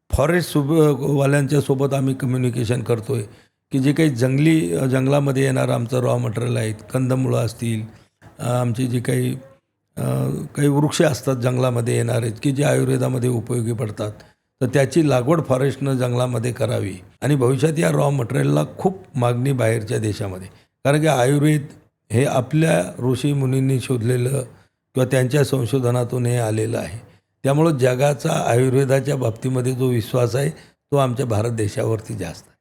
फॉरेस्ट वाल्यांच्या सोबत आम्ही कम्युनिकेशन करतो आहे की जे काही जंगलामध्ये येणारं आमचं रॉ मटेरियल आहेत, कंदमुळं असतील, आमची जी काही वृक्ष असतात जंगलामध्ये येणारे की जे आयुर्वेदामध्ये उपयोगी पडतात, तर त्याची लागवड फॉरेस्टनं जंगलामध्ये करावी. आणि भविष्यात या रॉ मटेरियलला खूप मागणी बाहेरच्या देशामध्ये, कारण की आयुर्वेद हे आपल्या ऋषीमुनींनी शोधलेलं किंवा त्यांच्या संशोधनातून हे आलेलं आहे. त्यामुळं जगाचा आयुर्वेदाच्या बाबतीमध्ये जो विश्वास आहे तो आमच्या भारत देशावरती जास्त आहे.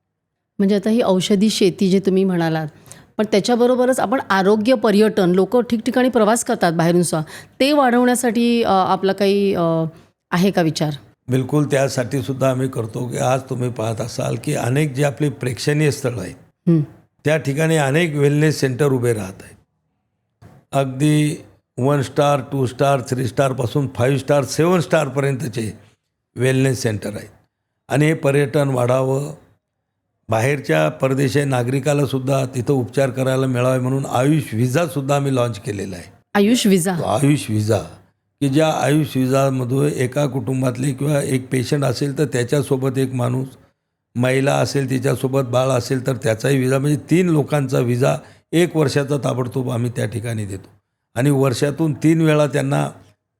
म्हणजे आता ही औषधी शेती जे तुम्ही म्हणालात, पण त्याच्याबरोबरच आपण आरोग्य पर्यटन, लोक ठिकठिकाणी प्रवास करतात बाहेरून सुद्धा, ते वाढवण्यासाठी आपला काही आहे का विचार? बिलकुल, त्यासाठी सुद्धा आम्ही करतो की आज तुम्ही पाहत असाल की अनेक जे आपले प्रेक्षणीय स्थळं आहेत त्या ठिकाणी अनेक वेलनेस सेंटर उभे राहत आहेत. अगदी 1 स्टार, 2 स्टार, 3 स्टारपासून 5 स्टार, 7 स्टारपर्यंतचे वेलनेस सेंटर आहेत. आणि हे पर्यटन वाढावं, बाहेरच्या परदेशी नागरिकालासुद्धा तिथं उपचार करायला मिळावे म्हणून आयुष विजासुद्धा आम्ही लॉन्च केलेला आहे. आयुष विजा? आयुष विजा, की ज्या आयुष विजामध्ये एका कुटुंबातले किंवा एक पेशंट असेल तर त्याच्यासोबत एक माणूस, महिला असेल तिच्यासोबत बाळ असेल तर त्याचाही विजा, म्हणजे 3 लोकांचा विजा 1 वर्षाचा ताबडतोब आम्ही त्या ठिकाणी देतो. आणि वर्षातून 3 वेळा त्यांना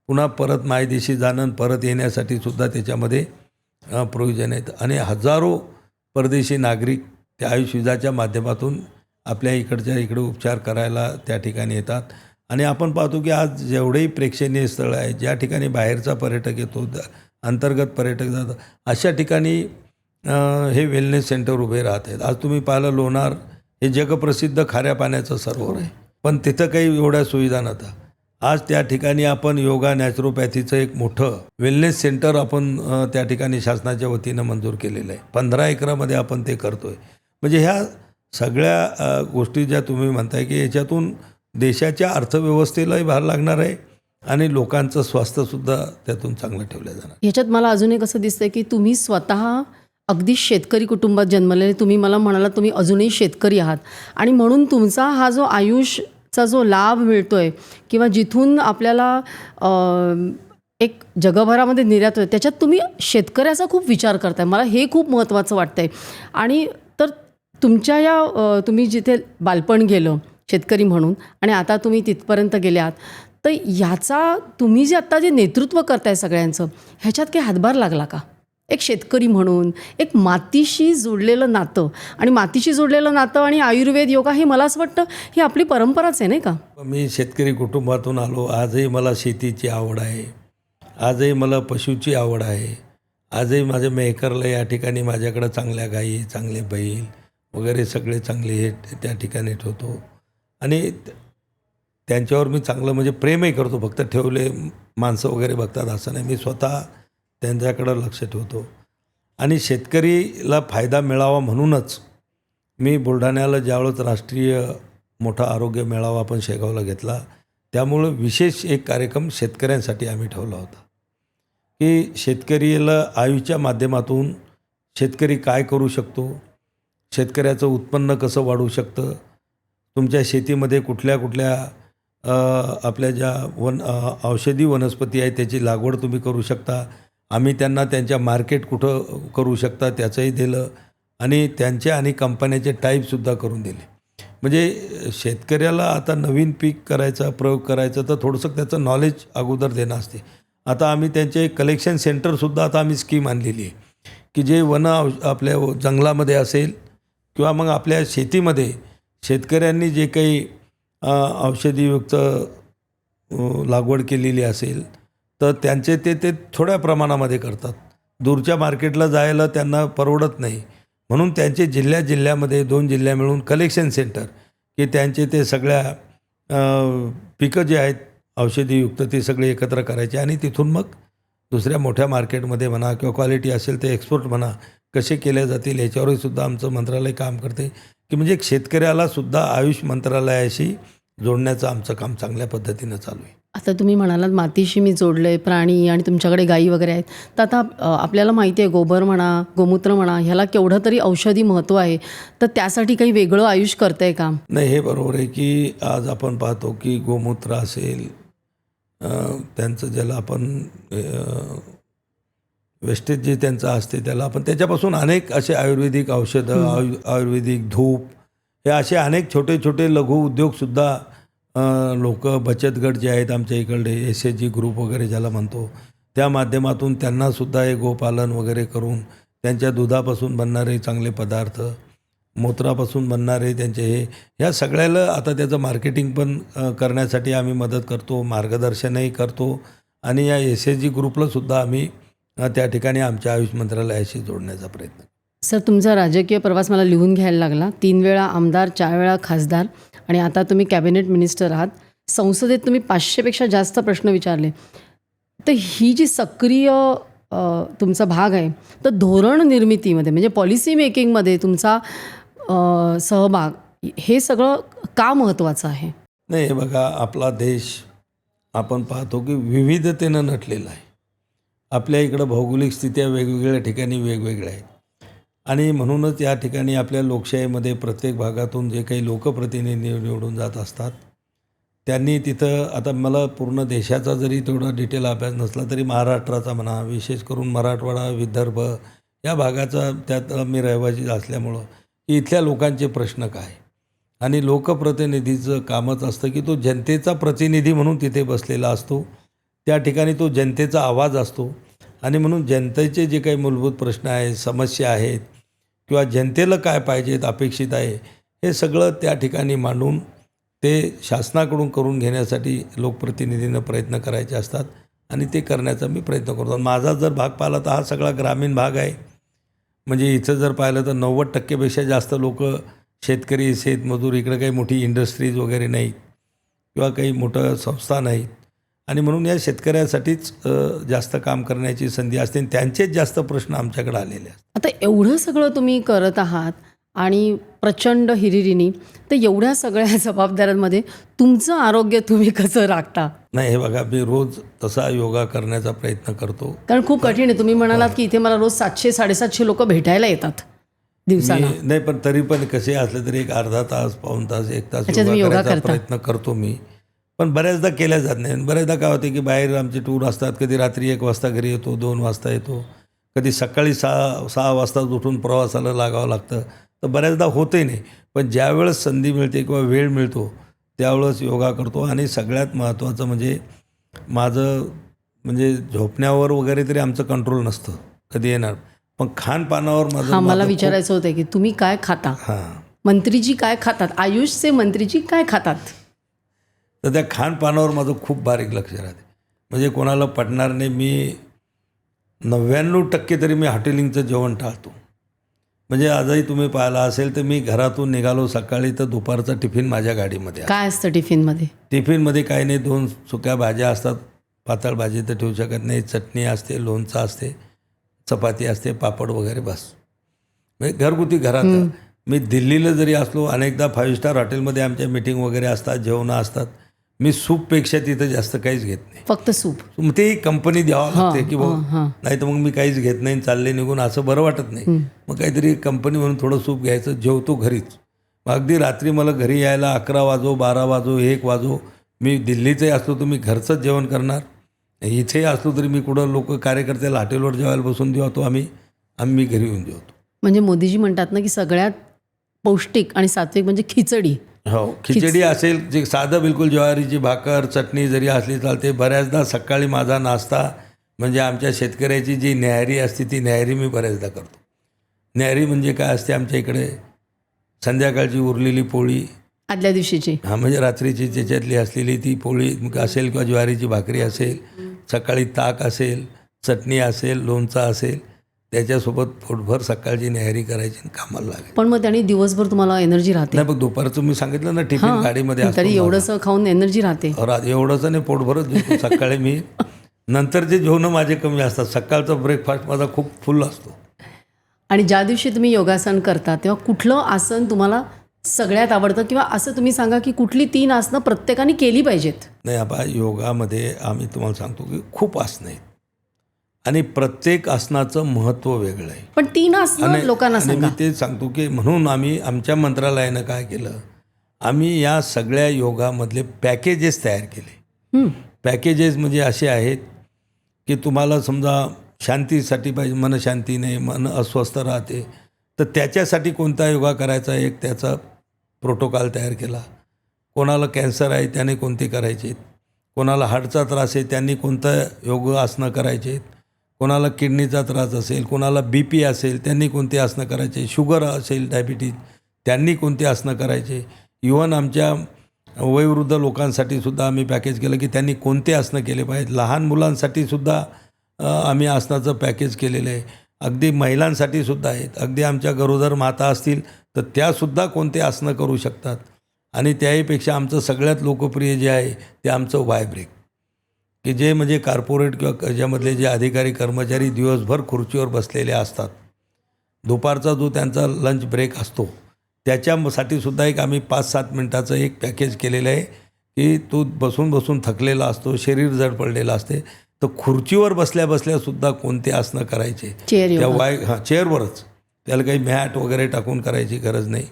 पुन्हा परत मायदेशी जाणं, परत येण्यासाठी सुद्धा त्याच्यामध्ये प्रोव्हिजन आहेत. आणि हजारो परदेशी नागरिक त्या आयुष विजाच्या माध्यमातून आपल्या इकडे उपचार करायला त्या ठिकाणी येतात. आणि आपण पाहतो की आज जेवढेही प्रेक्षणीय स्थळं आहेत, ज्या ठिकाणी बाहेरचा पर्यटक येतो, अंतर्गत पर्यटक जातात, अशा ठिकाणी हे वेलनेस सेंटर उभे राहत आहेत. आज तुम्ही पाहिलं लोणार हे जगप्रसिद्ध खाऱ्या पाण्याचं सरोवर आहे, पण तिथं काही एवढ्या सुविधा नव्हत्या. आज त्या ठिकाणी आपण योगा नॅचरोपॅथीचं एक मोठं वेलनेस सेंटर आपण त्या ठिकाणी शासनाच्या वतीनं मंजूर केलेलं आहे. 15 एकरामध्ये आपण ते करतो आहे. म्हणजे ह्या सगळ्या गोष्टी ज्या तुम्ही म्हणताय की याच्यातून देशाच्या अर्थव्यवस्थेलाही भार लागणार आहे आणि लोकांचं स्वास्थ्यसुद्धा त्यातून चांगलं ठेवलं जाणार. ह्याच्यात मला अजून एक असं दिसतंय की तुम्ही स्वतः अगदी शेतकरी कुटुंबात जन्मलेले, तुम्ही मला म्हणालात तुम्ही अजूनही शेतकरी आहात, आणि म्हणून तुमचा हा जो आयुषचा जो लाभ मिळतोय किंवा जिथून आपल्याला एक जगभरामध्ये निर्यात होते, त्याच्यात तुम्ही शेतकऱ्याचा खूप विचार करताय. मला हे खूप महत्त्वाचं वाटतंय. आणि तर तुमच्या या तुम्ही जिथे बालपण गेलं शेतकरी म्हणून आणि आता तुम्ही तिथपर्यंत गेले आहात, तर ह्याचा तुम्ही जे आत्ता जे नेतृत्व करताय सगळ्यांचं, ह्याच्यात काही हातभार लागला का? एक शेतकरी म्हणून एक मातीशी जोडलेलं नातं, आणि मातीशी जोडलेलं नातं आणि आयुर्वेद, योगा, हे मला असं वाटतं ही आपली परंपराच आहे, नाही का? मी शेतकरी कुटुंबातून आलो. आजही मला शेतीची आवड आहे, आजही मला पशुची आवड आहे. आजही माझ्या मेहकरला या ठिकाणी माझ्याकडं चांगल्या गायी, चांगले बैल वगैरे सगळे चांगले हे त्या ठिकाणी ठेवतो. आणि त्यांच्यावर मी चांगलं म्हणजे प्रेमही करतो. फक्त ठेवले माणसं वगैरे बघतात असं नाही, मी स्वतः त्यांच्याकडं लक्ष ठेवतो. आणि शेतकरीला फायदा मिळावा म्हणूनच मी बुलढाण्याला ज्यावेळेस राष्ट्रीय मोठा आरोग्य मेळावा आपण शेगावला घेतला, त्यामुळं विशेष एक कार्यक्रम शेतकऱ्यांसाठी आम्ही ठेवला होता की शेतकरीला आयुषच्या माध्यमातून शेतकरी काय करू शकतो, शेतकऱ्याचं उत्पन्न कसं वाढू शकतं, तुमच्या शेतीमध्ये कुठल्या कुठल्या आपल्या ज्या औषधी वनस्पती आहेत त्याची लागवड तुम्ही करू शकता. आम्ही त्यांना त्यांच्या मार्केट कुठं करू शकता त्याचंही दिलं, आणि त्यांच्या आणि कंपन्याचे टाईपसुद्धा करून दिले. म्हणजे शेतकऱ्याला आता नवीन पीक करायचा, प्रयोग करायचा, तर थोडंसं त्याचं नॉलेज अगोदर देणं असते. आता आम्ही त्यांचे कलेक्शन सेंटरसुद्धा आता आम्ही स्कीम आणलेली आहे की जे आपल्या जंगलामध्ये असेल किंवा मग आपल्या शेतीमध्ये शेतकऱ्यांनी जे काही औषधीयुक्त लागवड केलेली असेल तर त्यांचे ते थोड्या प्रमाणामध्ये करतात. दूरच्या मार्केटला जायला त्यांना परवडत नाही, म्हणून त्यांचे जिल्ह्यामध्ये 2 जिल्ह्या मिळून कलेक्शन सेंटर की त्यांचे ते सगळ्या पिकं जे आहेत औषधीयुक्त ते सगळे एकत्र करायचे आणि तिथून मग दुसऱ्या मोठ्या मार्केटमध्ये म्हणा किंवा क्वालिटी असेल ते एक्सपोर्ट म्हणा कसे केले जातील याच्यावरही सुद्धा आमचं मंत्रालय काम करते की म्हणजे शेतकऱ्याला सुद्धा आयुष मंत्रालयाशी जोडण्याचं आमचं काम चांगल्या पद्धतीनं चालू आहे. आता तुम्ही म्हणालात मातीशी मी जोडलं आहे, प्राणी आणि तुमच्याकडे गायी वगैरे आहेत. तर आता आपल्याला माहिती आहे गोबर म्हणा, गोमूत्र म्हणा, ह्याला केवढं तरी औषधी महत्त्व आहे. तर त्यासाठी काही वेगळं आयुष करतंय का? नाही, हे बरोबर आहे की आज आपण पाहतो की गोमूत्र असेल, त्यांचं ज्याला आपण वेस्टेज जे त्यांचं असते त्याला आपण त्याच्यापासून अनेक असे आयुर्वेदिक औषधं, आयुर्वेदिक धूप, हे असे अनेक छोटे छोटे लघु उद्योगसुद्धा लोक बचत गट जे आहेत आमच्या इकडे SHG ग्रुप वगैरे ज्याला म्हणतो, त्या माध्यमातून त्यांनासुद्धा हे गोपालन वगैरे करून त्यांच्या दुधापासून बनणारे चांगले पदार्थ, मूत्रापासून बनणारे त्यांचे ह्या सगळ्याला आता त्याचं मार्केटिंग पण करण्यासाठी आम्ही मदत करतो, मार्गदर्शनही करतो आणि या SHG ग्रुपलासुद्धा आम्ही त्या ठिकाणी आमच्या आयुष मंत्रालयाशी जोडण्याचा प्रयत्न. सर, तुमचा राजकीय प्रवास मला लिहून घ्यायला लागला. 3 वेळा आमदार, 4 वेळा खासदार आणि आता तुम्ही कॅबिनेट मिनिस्टर आहात. संसदेत तुम्ही 500पेक्षा जास्त प्रश्न विचारले. तर ही जी सक्रिय तुमचा भाग आहे, तर धोरण निर्मितीमध्ये म्हणजे पॉलिसी मेकिंगमध्ये तुमचा सहभाग हे सगळं का महत्त्वाचं आहे? नाही, हे बघा, आपला देश आपण पाहतो की विविधतेनं नटलेला आहे. आपल्या इकडं भौगोलिक स्थित्या वेगवेगळ्या ठिकाणी वेगवेगळ्या आहेत आणि म्हणूनच या ठिकाणी आपल्या लोकशाहीमध्ये प्रत्येक भागातून जे काही लोकप्रतिनिधी निवडून जात असतात त्यांनी तिथं, आता मला पूर्ण देशाचा जरी तेवढा डिटेल अभ्यास नसला तरी महाराष्ट्राचा म्हणा, विशेष करून मराठवाडा, विदर्भ या भागाचा त्यात मी रहिवासी असल्यामुळं इथल्या लोकांचे प्रश्न काय आणि लोकप्रतिनिधीचं कामच असतं की तो जनतेचा प्रतिनिधी म्हणून तिथे बसलेला असतो. त्या ठिकाणी तो जनतेचा आवाज असतो आणि म्हणून जनतेचे जे काही मूलभूत प्रश्न आहेत, समस्या आहेत किंवा जनतेला काय पाहिजेत, अपेक्षित आहे, हे सगळं त्या ठिकाणी मांडून ते शासनाकडून करून घेण्यासाठी लोकप्रतिनिधींना प्रयत्न करायचे असतात आणि ते करण्याचा मी प्रयत्न करतो. माझा जर भाग पाहिला तर हा सगळा ग्रामीण भाग आहे. म्हणजे इथं जर पाहिलं तर 90%पेक्षा जास्त लोक शेतकरी, शेतमजूर, इकडं काही मोठी इंडस्ट्रीज वगैरे नाहीत किंवा काही मोठं संस्था नाहीत आणि म्हणून या शेतकऱ्यासाठीच जास्त काम करण्याची संधी असते आणि त्यांचेच जास्त प्रश्न आमच्याकडे आलेले असतात. आता एवढं सगळं तुम्ही करत आहात आणि प्रचंड हिरिरीने, तर एवढ्या सगळ्या जबाबदाऱ्यांमध्ये तुमचं आरोग्य तुम्ही कसं राखता? नाही, हे बघा, मी रोज तसा योगा करण्याचा प्रयत्न करतो. कारण खूप कठीण आहे. तुम्ही म्हणालात की इथे मला रोज 700-750 लोक भेटायला येतात दिवसाला. नाही, पण तरी पण कसे असले तरी एक अर्धा तास, पाऊण तास, 1 तास अच्छा, तुम्ही योगा योगा करायचा करता? प्रयत्न करतो मी. पण बऱ्याचदा केल्या जात नाही. बऱ्याचदा काय होते की बाहेर आमचे टूर असतात, कधी रात्री 1 वाजता घरी येतो, 2 वाजता येतो, कधी सकाळी 6 वाजता उठून प्रवासाला लागावं लागतं. तर बऱ्याचदा होतही नाही. पण ज्यावेळेस संधी मिळते किंवा वेळ मिळतो त्यावेळेस योगा करतो आणि सगळ्यात महत्त्वाचं म्हणजे माझं म्हणजे झोपण्यावर वगैरे तरी आमचं कंट्रोल नसतं कधी येणार, पण खानपानावर मला माझं विचारायचं होतं की तुम्ही काय खाता? हां, मंत्रीजी काय खातात? आयुषचे मंत्रीजी काय खातात? तर त्या खानपानावर माझं खूप बारीक लक्ष राहते. म्हणजे कोणाला पटणार नाही, मी 99% तरी मी हॉटेलिंगचं जेवण टाळतो. म्हणजे आजही तुम्ही पाहिला असेल तर मी घरातून निघालो सकाळी तर दुपारचा टिफिन माझ्या गाडीमध्ये आहे. काय असतं टिफिनमध्ये? टिफिनमध्ये काही नाही, 2 सुक्या भाज्या असतात, पातळ भाजी तर ठेवू शकत नाही, चटणी असते, लोणचं असते, चपाती असते, पापड वगैरे, बस. म्हणजे घरगुती घरात. मी दिल्लीला जरी असलो, अनेकदा 5 स्टार हॉटेलमध्ये आमच्या मीटिंग वगैरे असतात, जेवणं असतात, मी सूपपेक्षा तिथं जास्त काहीच घेत नाही. फक्त सूप? मग ते कंपनी द्यावं लागते की नाही तर मग मी काहीच घेत नाही, चालले निघून, असं बरं वाटत नाही. मग काहीतरी कंपनी म्हणून थोडं सूप घ्यायचं, जेवतो घरीच. मग अगदी रात्री मला घरी यायला 11 वाजो, 12 वाजो, 1 वाजो, मी दिल्लीचंही असलो तर मी घरचंच जेवण करणार. इथेही असलो तरी मी कुठं लोक कार्यकर्त्याला हॉटेलवर जेवायला बसून देतो, आम्ही घरी येऊन जेवतो. म्हणजे मोदीजी म्हणतात ना की सगळ्यात पौष्टिक आणि सात्विक म्हणजे खिचडी. हो, खिचडी असेल, जे साधं बिलकुल ज्वारीची भाकर, चटणी जरी असली चालते. बऱ्याचदा सकाळी माझा नाश्ता म्हणजे आमच्या शेतकऱ्याची जी न्याहारी असते ती न्याहारी मी बऱ्याचदा करतो. न्याहारी म्हणजे काय असते आमच्या इकडे, संध्याकाळची उरलेली पोळी, आदल्या दिवशीची, म्हणजे रात्रीची त्याच्यातली असलेली ती पोळी असेल किंवा ज्वारीची भाकरी असेल, सकाळी ताक असेल, चटणी असेल, लोणचं असेल, त्याच्यासोबत पोटभर सकाळची न्याहारी करायची आणि कामाला लागायची. पण मग त्याने दिवसभर तुम्हाला एनर्जी राहते? नाही, पण दुपारचं मी सांगितलं ना टिफिन गाडीमध्ये असतो. तरी एवढंसं खाऊन एनर्जी राहते? एवढंच नाही, पोटभरच जेवतो सकाळी मी. नंतरचे जेवणं माझे कमी असतात. सकाळचा ब्रेकफास्ट माझा खूप फुल असतो. आणि ज्या दिवशी तुम्ही योगासन करता तेव्हा कुठलं आसन तुम्हाला सगळ्यात आवडतं, किंवा असं तुम्ही सांगा की कुठली 3 आसनं प्रत्येकाने केली पाहिजेत? नाही, आता योगामध्ये आम्ही तुम्हाला सांगतो की खूप आसनं आहेत आणि प्रत्येक आसनाचं महत्त्व वेगळं आहे. पण 3 आसनं लोकांना आणि सांगा. मी ते सांगतो की म्हणून आम्ही आमच्या मंत्रालयानं काय केलं, आम्ही या सगळ्या योगामधले पॅकेजेस तयार केले. पॅकेजेस म्हणजे असे आहेत की तुम्हाला समजा शांतीसाठी पाहिजे, मन शांती नाही, मन अस्वस्थ राहते, तर त्याच्यासाठी कोणता योगा करायचा, एक त्याचा प्रोटोकॉल तयार केला. कोणाला कॅन्सर आहे त्याने कोणते करायचे, कोणाला हार्टचा त्रास आहे त्यांनी कोणतं योग आसनं करायचे, कोणाला किडनीचा त्रास असेल, कोणाला BP असेल त्यांनी कोणते आसनं करायचे, शुगर असेल, डायबिटीज त्यांनी कोणते आसनं करायचे. इव्हन आमच्या वयोवृद्ध लोकांसाठी सुद्धा आम्ही पॅकेज केलं की त्यांनी कोणते आसनं केले पाहिजेत. लहान मुलांसाठी सुद्धा आम्ही आसनाचं पॅकेज केलेलं आहे. अगदी महिलांसाठी सुद्धा आहेत. अगदी आमच्या गरोदर माता असतील तर त्यासुद्धा कोणते आसनं करू शकतात. आणि त्याहीपेक्षा आमचं सगळ्यात लोकप्रिय जे आहे ते आमचं वाय ब्रेक, की जे म्हणजे कॉर्पोरेट किंवा याच्यामधले जे अधिकारी कर्मचारी दिवसभर खुर्चीवर बसलेले असतात, दुपारचा जो त्यांचा लंच ब्रेक असतो त्याच्यासाठी सुद्धा एक आम्ही 5-7 मिनटाचं एक पॅकेज केलेलं आहे की तो बसून बसून थकलेला असतो, शरीर जड पडलेलं असते, तर खुर्चीवर बसल्या बसल्यासुद्धा कोणते आसनं करायचे चेअर त्या योगा. चेअरवरच. त्याला काही मॅट वगैरे टाकून करायची गरज नाही.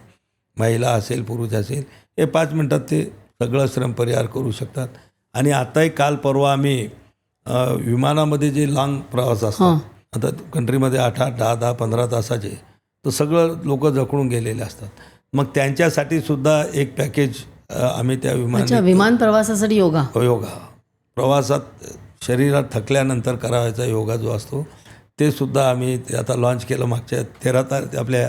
महिला असेल, पुरुष असेल, हे 5 मिनटात ते सगळं श्रमपरिहार करू शकतात. आणि आताही काल परवा आम्ही विमानामध्ये जे लाँग प्रवास असतात, आता कंट्रीमध्ये 8-8, 10-10, 15 तासाचे, तर सगळं लोक जखडून गेलेले असतात. मग त्यांच्यासाठी सुद्धा एक पॅकेज आम्ही त्या विमान प्रवासासाठी योगा. प्रवासात शरीरात थकल्यानंतर करायचा योगा जो असतो ते सुद्धा आम्ही ते आता लॉन्च केलं. मागच्या 13 आपल्या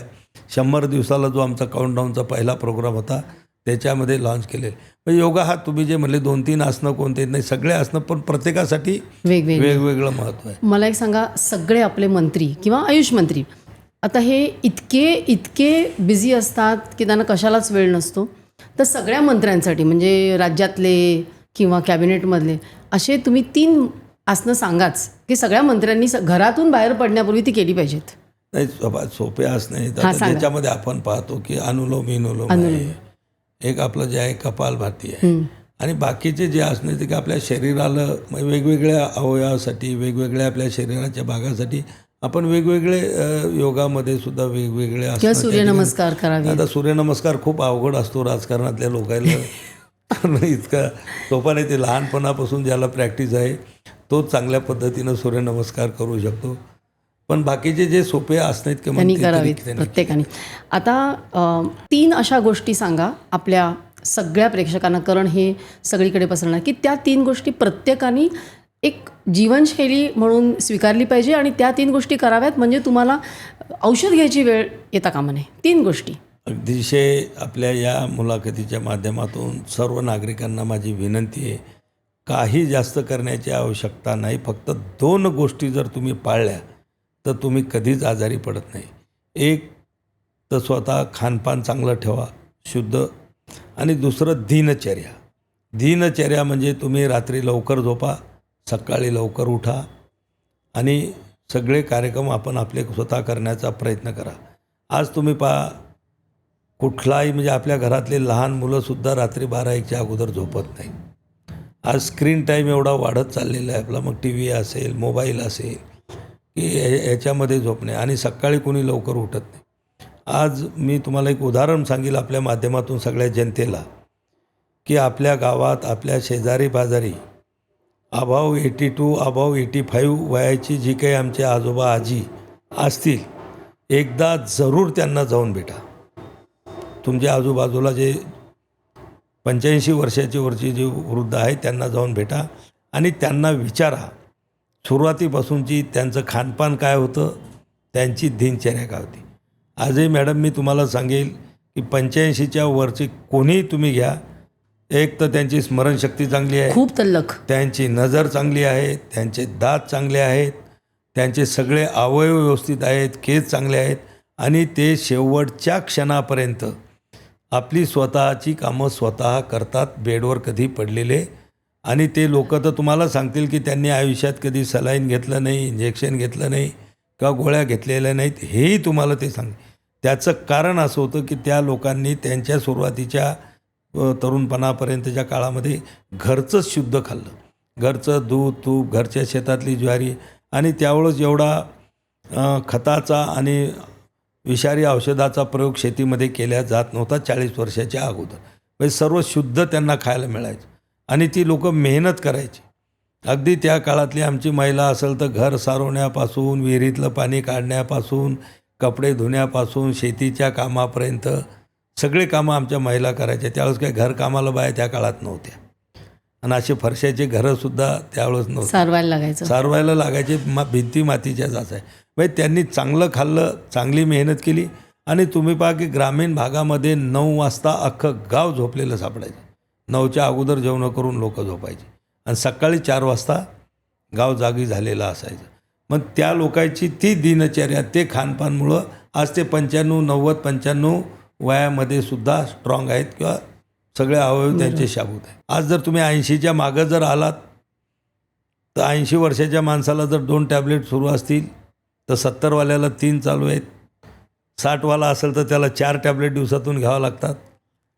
100 दिवसाला जो आमचा काउंटडाऊनचा पहिला प्रोग्राम होता त्याच्यामध्ये लॉन्च केले. म्हणजे योगा हा तुम्ही जे म्हणले 2-3 आसनं कोणते नाही, सगळे आसनं, पण प्रत्येकासाठी वेगवेगळं महत्त्व आहे. मला एक सांगा, सगळे आपले मंत्री किंवा आयुष मंत्री आता हे इतके बिझी असतात की त्यांना कशालाच वेळ नसतो, तर सगळ्या मंत्र्यांसाठी म्हणजे राज्यातले किंवा कॅबिनेटमधले असे तुम्ही 3 आसनं सांगाच की सगळ्या मंत्र्यांनी घरातून बाहेर पडण्यापूर्वी ती केली पाहिजेत. नाही, सोपे आसनं आहेत. आता त्याच्यामध्ये आपण पाहतो की अनुलोम विलोम आहे, एक आपलं जे आहे कपालभाती आहे, आणि बाकीचे जे आसनं आहेत की आपल्या शरीराला वेगवेगळ्या अवयवासाठी, वेगवेगळ्या आपल्या शरीराच्या भागासाठी आपण वेगवेगळे योगामध्ये सुद्धा वेगवेगळे किंवा सूर्यनमस्कार करावे. आता सूर्यनमस्कार खूप अवघड असतो राजकारणातल्या लोकांना, इतका सोपा नाही. ते लहानपणापासून ज्याला प्रॅक्टिस आहे तोच चांगल्या पद्धतीनं सूर्यनमस्कार करू शकतो. पण बाकीचे जे सोपे आसनं आहेत त्यांनी करावीत प्रत्येकाने. आता 3 अशा गोष्टी सांगा आपल्या सगळ्या प्रेक्षकांना, कारण हे सगळीकडे पसरणार, की त्या 3 गोष्टी प्रत्येकाने एक जीवनशैली म्हणून स्वीकारली पाहिजे आणि त्या 3 गोष्टी कराव्यात, म्हणजे तुम्हाला औषध घ्यायची वेळ येता कामा नये. 3 गोष्टी. अगदीशय आपल्या या मुलाखतीच्या माध्यमातून सर्व नागरिकांना माझी विनंती आहे, काही जास्त करण्याची आवश्यकता नाही. फक्त 2 गोष्टी जर तुम्ही पाळल्या तर तुम्ही कधीच आजारी पडत नाही. एक तर स्वतः खानपान चांगलं ठेवा, शुद्ध, आणि दुसरं दिनचर्या. दिनचर्या म्हणजे तुम्ही रात्री लवकर झोपा, सकाळी लवकर उठा, आणि सगळे कार्यक्रम आपण आपले स्वतः करण्याचा प्रयत्न करा. आज तुम्ही पहा, कुठलाही म्हणजे आपल्या घरातले लहान मुलंसुद्धा रात्री 12-1च्या अगोदर झोपत नाही. आज स्क्रीन टाईम एवढा वाढत चाललेला आहे आपला, मग TV असेल, मोबाईल असेल, की याच्यामध्ये झोपणे, आणि सकाळी कोणी लवकर उठत नाही. आज मी तुम्हाला एक उदाहरण सांगेल आपल्या माध्यमातून सगळ्या जनतेला, की आपल्या गावात, आपल्या शेजारी पाजारी अबाव 82, अबाव 85 वयाची जी काही आमचे आजोबा आजी असतील, एकदा जरूर त्यांना जाऊन भेटा. तुमच्या आजूबाजूला जे 85 वर्षाची वरची जे वृद्ध आहेत त्यांना जाऊन भेटा आणि त्यांना विचारा सुरुवातीपासूनची त्यांचं खानपान काय होतं, त्यांची दिनचर्या काय होती. आजही मॅडम मी तुम्हाला सांगेल की 85च्या वरची कोणीही तुम्ही घ्या, एक तर त्यांची स्मरणशक्ती चांगली आहे, खूप तल्लख, त्यांची नजर चांगली आहे, त्यांचे दात चांगले आहेत, त्यांचे सगळे अवयव व्यवस्थित आहेत, केस चांगले आहेत, आणि ते शेवटच्या क्षणापर्यंत आपली स्वतःची कामं स्वतः करतात, बेडवर कधी पडलेले. आणि ते लोक तर तुम्हाला सांगतील की त्यांनी आयुष्यात कधी सलाईन घेतलं नाही, इंजेक्शन घेतलं नाही किंवा गोळ्या घेतलेल्या नाहीत, हेही तुम्हाला ते सांग. त्याचं कारण असं होतं की त्या लोकांनी त्यांच्या सुरुवातीच्या तरुणपणापर्यंतच्या काळामध्ये घरचंच शुद्ध खाल्लं. घरचं दूध, तूप, घरच्या शेतातली ज्वारी आणि त्यावेळेस एवढा खताचा आणि विषारी औषधाचा प्रयोग शेतीमध्ये केला जात नव्हता 40 वर्षाच्या अगोदर. म्हणजे सर्व शुद्ध त्यांना खायला मिळायचं आणि ती लोकं मेहनत करायची. अगदी त्या काळातली आमची महिला असेल तर घर सारवण्यापासून, विहिरीतलं पाणी काढण्यापासून, कपडे धुण्यापासून, शेतीच्या कामापर्यंत सगळे कामं आमच्या महिला करायच्या. त्यावेळेस काही घरकामाला बाया त्या काळात नव्हत्या आणि असे फरशाचे घरंसुद्धा त्यावेळेस नव्हते. सारवायला लागायचे. भिंती मातीच्याच असाय. म्हणजे त्यांनी चांगलं खाल्लं, चांगली मेहनत केली आणि तुम्ही पहा की ग्रामीण भागामध्ये 9 वाजता अख्खं गाव झोपलेलं सापडायचं. 9च्या अगोदर जेवणं करून लोक झोपायची आणि सकाळी 4 वाजता गाव जागी झालेलं असायचं. मग त्या लोकांची ती दिनचर्या, ते खानपानमुळं आज ते 95, 90, 95 वयामध्ये सुद्धा स्ट्रॉंग आहेत किंवा सगळे अवयव त्यांचे शाबूत आहेत. आज जर तुम्ही 80च्या मागं जर आलात तर 80 वर्षाच्या माणसाला जर 2 टॅबलेट सुरू असतील तर 70वाल्याला 3 चालू आहेत. 60वाला असेल तर त्याला 4 टॅबलेट दिवसातून घ्यावं लागतात.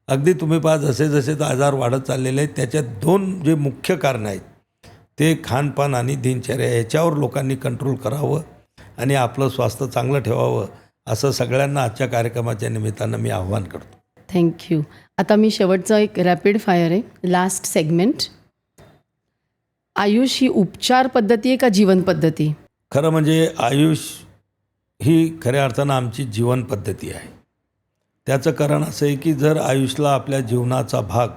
अगदी तुम्ही पहा जसे जसे आजार वाढत चाललेले आहेत त्याच्यात 2 जे मुख्य कारणं आहेत ते खानपान आणि दिनचर्या. याच्यावर लोकांनी कंट्रोल करावं आणि आपलं स्वास्थ्य चांगलं ठेवावं असं सगळ्यांना आजच्या कार्यक्रमाच्या निमित्तानं मी आव्हान करतो. थँक्यू. आता मी शेवटचा एक रॅपिड फायर आहे, लास्ट सेगमेंट. आयुष ही उपचार पद्धती आहे का जीवन पद्धती? खरं म्हणजे आयुष ही खऱ्या अर्थानं आमची जीवन पद्धती आहे. त्याचं कारण असं आहे की जर आयुषला आपल्या जीवनाचा भाग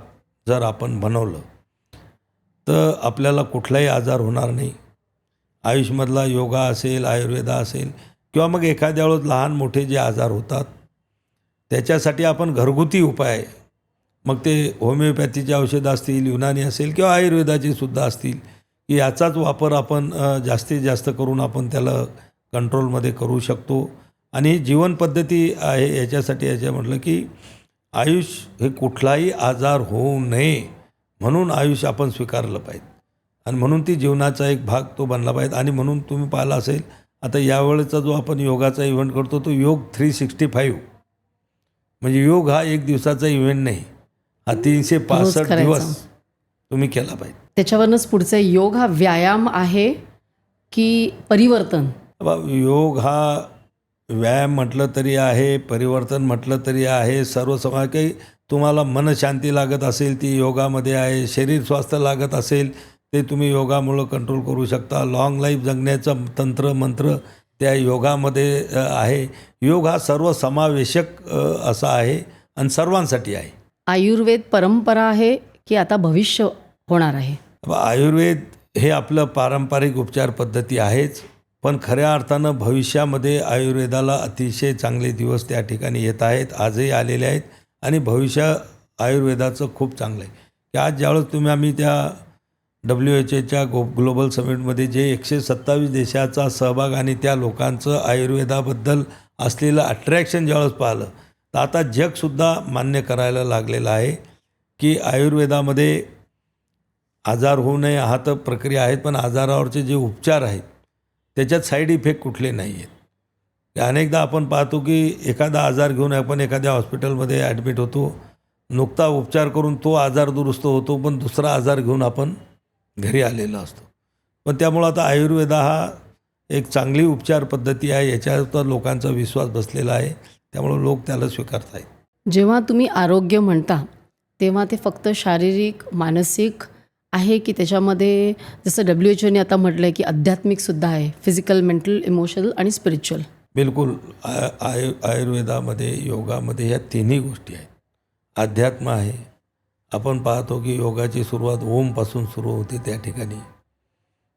जर आपण बनवलं तर आपल्याला कुठलाही आजार होणार नाही. आयुषमधला योगा असेल, आयुर्वेदा असेल किंवा मग एखाद्या वेळेस लहान मोठे जे आजार होतात त्याच्यासाठी आपण घरगुती उपाय, मग ते होमिओपॅथीचे औषधं असतील, युनानी असेल किंवा आयुर्वेदाचे सुद्धा असतील, की याचाच वापर आपण जास्तीत जास्त करून आपण त्याला कंट्रोलमध्ये करू शकतो. आणि जीवनपद्धती आहे याच्यासाठी म्हटलं की आयुष हे कुठलाही आजार होऊ नये म्हणून आयुष आपण स्वीकारलं पाहिजे आणि म्हणून ती जीवनाचा एक भाग तो बनला पाहिजे. आणि म्हणून तुम्ही पाहिला असेल आता यावेळेचा जो आपण योगाचा इव्हेंट करतो तो योग 365, म्हणजे योग हा एक दिवसाचा इव्हेंट नाही, हा 365 दिवस तुम्ही केला पाहिजे. त्याच्यावरच पुढचं योग हा व्यायाम आहे की परिवर्तन? योग हा व्यायाम म्हटलं तरी आहे, परिवर्तन म्हटलं तरी आहे. सर्व समाज काही तुम्हाला मनशांती लागत असेल ती योगामध्ये आहे, शरीर स्वास्थ्य लागत असेल ते तुम्ही योगामुळं कंट्रोल करू शकता. लॉंग लाईफ जगण्याचं तंत्र मंत्र त्या योगामध्ये आहे. योग हा सर्वसमावेशक असा आहे आणि सर्वांसाठी आहे. आयुर्वेद परंपरा आहे की आता भविष्य होणार आहे? आयुर्वेद हे आपलं पारंपरिक उपचार पद्धती आहेच, पण खऱ्या अर्थानं भविष्यामध्ये आयुर्वेदाला अतिशय चांगले दिवस त्या ठिकाणी येत आहेत, आजही आलेले आहेत आणि भविष्य आयुर्वेदाचं खूप चांगलं आहे. की आज ज्यावेळेस आम्ही त्या WHO ग्लोबल समिटमध्ये जे 127 देशाचा सहभाग आणि त्या लोकांचं आयुर्वेदाबद्दल असलेलं अट्रॅक्शन ज्यावेळेस पाहिलं तर आता जगसुद्धा मान्य करायला लागलेलं आहे की आयुर्वेदामध्ये आजार होऊ नये हा तर प्रक्रिया आहेत, पण आजारावरचे जे उपचार आहेत त्याच्यात साईड इफेक्ट कुठले नाही आहेत. अनेकदा आपण पाहतो की एखादा आजार घेऊन आपण एखाद्या हॉस्पिटलमध्ये ॲडमिट होतो, नुकता उपचार करून तो आजार दुरुस्त होतो, पण दुसरा आजार घेऊन आपण घरी आलेला असतो. पण त्यामुळं आता आयुर्वेदा हा एक चांगली उपचार पद्धती आहे, याच्यावर लोकांचा विश्वास बसलेला आहे, त्यामुळं लोक त्याला स्वीकारत आहेत. जेव्हा तुम्ही आरोग्य म्हणता तेव्हा ते फक्त शारीरिक, मानसिक आहे की त्याच्यामध्ये जसं WHO ने आता म्हटलं आहे की आध्यात्मिकसुद्धा आहे, फिजिकल, मेंटल, इमोशनल आणि स्पिरिच्युअल? बिलकुल. आयुर्वेदामध्ये, योगामध्ये ह्या तिन्ही गोष्टी आहेत. अध्यात्म आहे. आपण पाहतो की योगाची सुरुवात ओमपासून सुरू होते त्या ठिकाणी.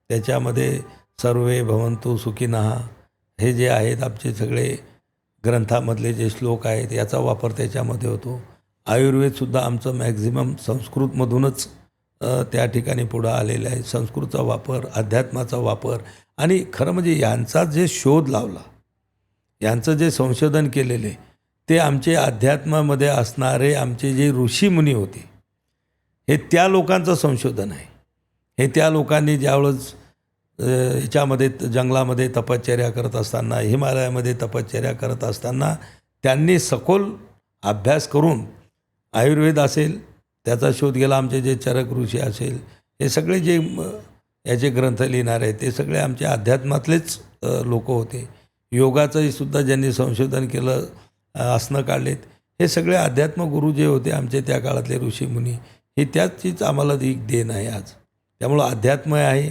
त्याच्यामध्ये सर्वे भवन्तु सुखिनः हे जे आहेत आमचे सगळे ग्रंथामधले जे श्लोक आहेत याचा वापर त्याच्यामध्ये होतो. आयुर्वेदसुद्धा आमचं मॅक्झिमम संस्कृतमधूनच त्या ठिकाणी पुढं आलेलं आहे. संस्कृतचा वापर, अध्यात्माचा वापर आणि खरं म्हणजे यांचा जे शोध लावला, यांचं जे संशोधन केलेले ते आमचे अध्यात्मामध्ये असणारे आमचे जे ऋषीमुनी होते हे त्या लोकांचं संशोधन आहे. हे त्या लोकांनी ज्यावेळेस याच्यामध्ये जंगलामध्ये तपश्चर्या करत असताना, हिमालयामध्ये तपश्चर्या करत असताना त्यांनी सखोल अभ्यास करून आयुर्वेद असेल त्याचा शोध गेला, आमचे जे चरक ऋषी असेल, हे सगळे जे याचे ग्रंथ लिहिणारे ते सगळे आमचे अध्यात्मातलेच लोक होते. योगाचंही सुद्धा ज्यांनी संशोधन केलं, आसनं काढलेत, हे सगळे अध्यात्म गुरु जे होते आमचे त्या काळातले ऋषीमुनी, हे त्याचीच आम्हाला एक देण आहे आज. त्यामुळं अध्यात्म आहे,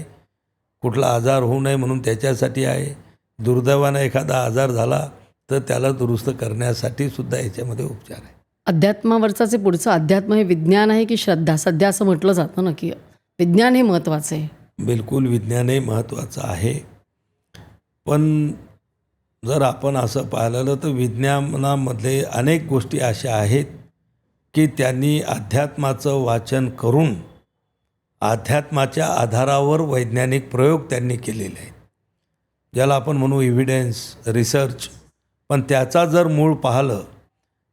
कुठला आजार होऊ नये म्हणून त्याच्यासाठी आहे. दुर्दैवानं एखादा आजार झाला तर त्याला दुरुस्त करण्यासाठी सुद्धा याच्यामध्ये उपचार आहे. अध्यात्मावरचं जे पुढचं अध्यात्म हे विज्ञान आहे की श्रद्धा? सध्या असं म्हटलं जातं ना की विज्ञान हे महत्त्वाचं आहे. बिलकुल विज्ञानही महत्त्वाचं आहे, पण जर आपण असं पाहिलं तर विज्ञानामध्ये अनेक गोष्टी अशा आहेत की त्यांनी अध्यात्माचं वाचन करून अध्यात्माच्या आधारावर वैज्ञानिक प्रयोग त्यांनी केलेले आहेत, ज्याला आपण म्हणू एव्हिडन्स रिसर्च. पण त्याचा जर मूळ पाहिलं